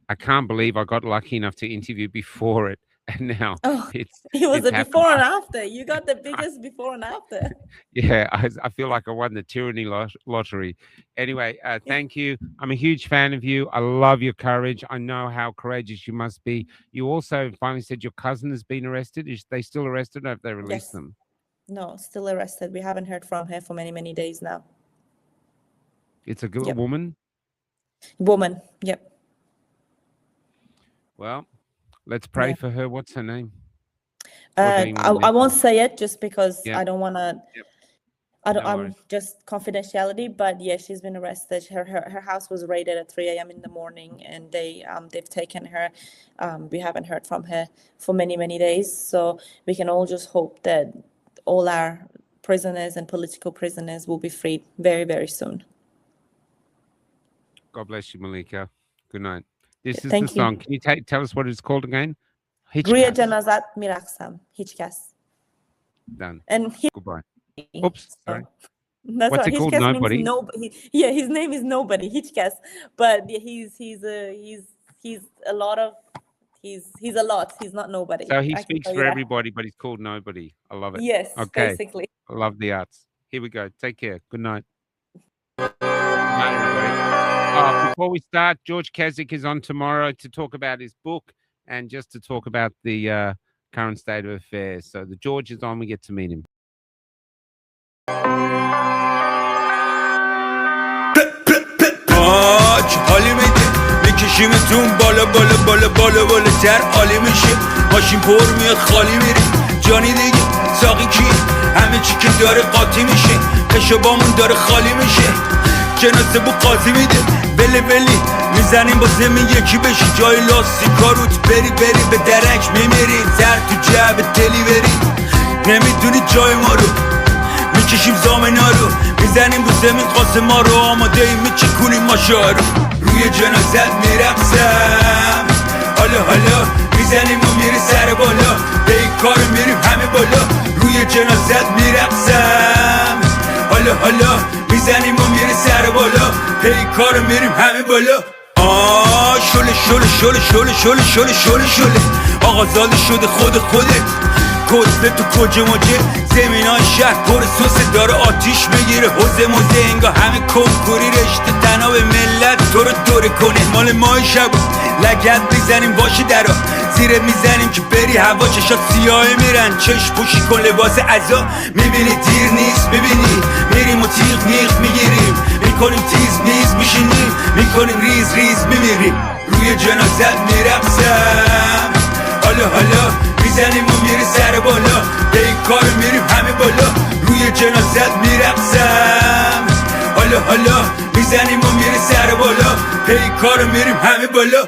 I can't believe I got lucky enough to interview before it, and now it was a before and after. You got the biggest before and after. Yeah, I feel like I won the tyranny lottery. Anyway, thank you. I'm a huge fan of you. I love your courage. I know how courageous you must be. You also finally said your cousin has been arrested. Is they still arrested, or have they released them? No, still arrested. We haven't heard from her for many, many days now. It's a good woman? Woman, yep. Well, let's pray for her. What's her name? I won't say it just because I don't want No I'm worries. just confidentiality, but yeah, she's been arrested. Her house was raided at 3 a.m. in the morning, and they've taken her. We haven't heard from her for many days, so we can all just hope that all our prisoners and political prisoners will be freed very soon. God bless you, Malika. Good night. This is the Thank you. song. Can you tell us what it's called again? روی Hitchcast. جنازت میرقصم هیچ کس. Done. And he, Goodbye. Oops. so Sorry. that's What's what it called? Hitchcast means. Nobody? Nobody. Yeah, his name is Nobody. Hitchcast, but yeah, he's a lot of he's a lot. He's not nobody. So he I can speaks tell for you that. everybody, but he's called nobody. I love it. Yes, Okay. basically. I love the arts. Here we go. Take care. Good night. Good night, everybody. Before we start, George Kasich is on tomorrow to talk about his book and just to talk about the current state of affairs. So the George is on. We get to meet him. حالی میده میکشیمتون بالا بالا بالا بالا بالاتر عالی میشه ماشین پر میاد خالی میری جانی دیگه ساقی کی همه چی که داره قاطی میشه قشبامون داره خالی میشه جنازه بو قاضی میده بلی میزنیم با زمین یکی بشی جای لاستیکا روت بری به درک میمیری زر تو جعب دلی بری نمیدونی جای ما رو میکشیم زامنا رو میزنیم رو زمین قاسم ما رو آماده ایم میچکونیم ماشا رو روی جنازت میرقصم حالا میزنیم و میری سر بالا به این کار میریم همه بالا روی جنازت میرقصم حالا میزنیم و میری سر بالا به این کار میریم همه بالا شله آقازاده شده خودت کتله تو کجه مجه زمینای شهر پر سوسه داره آتیش بگیره حوزه موزه انگاه همه کنکوری رشته تناب ملت تو رو دوره کنه مال مای شب لگت میزنیم باشه درا زیرت میزنیم که بری هوا چشات سیاه میرن چشم پوشی کن لباس عزا میبینی دیر نیست ببینی میریم و تیغ میغ میگیریم میکنیم تیز میز میشینیم میکنیم ریز میمیریم روی جنازت میرقصم حالا میزنیم و میری سر بالا به این کار میریم همه بالا روی جنازت میرقصم حالا میزنیم و میری سر بالا به این کار میریم همه بالا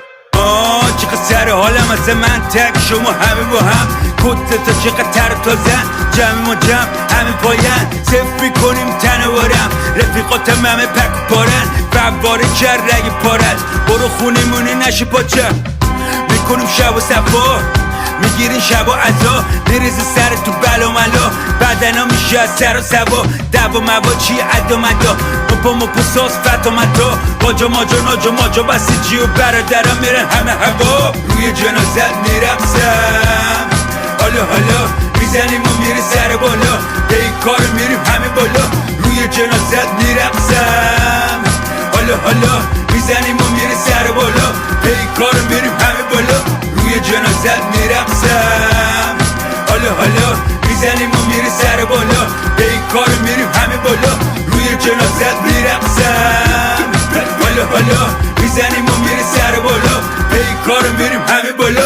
چقدر سر حالم از من تک شما همه با هم کتله تا چقدر تر تا زن جمع ما جمع همه پاین صف میکنیم تنوارم رفیقاتم همه پک و پارن فواره کر رگ پارد برو خونیمونه نشه پاچم میکنیم شب و صفا میگیرین شب و عزا نریزه سر تو بلا ملا بدنا میشه از سر و سوا دوا موا چی عدا مدا مپا ساس فتا متا باجا ماجا بسیجی و برادرم میرن همه هوا روی جنازت میرقصم حالا میزنیم و میری سر بالا به این کار میریم همه بالا روی جنازت میرقصم حالا میزنیم و میری سر بالا به این کار میریم همه بالا روی جنازت میرقصم حالا میزنیم و میری سر بالا به این کار میریم همه بالا روی جنازت میرقصم حالا میزنیم و میری سر بالا به این کار میریم همه بالا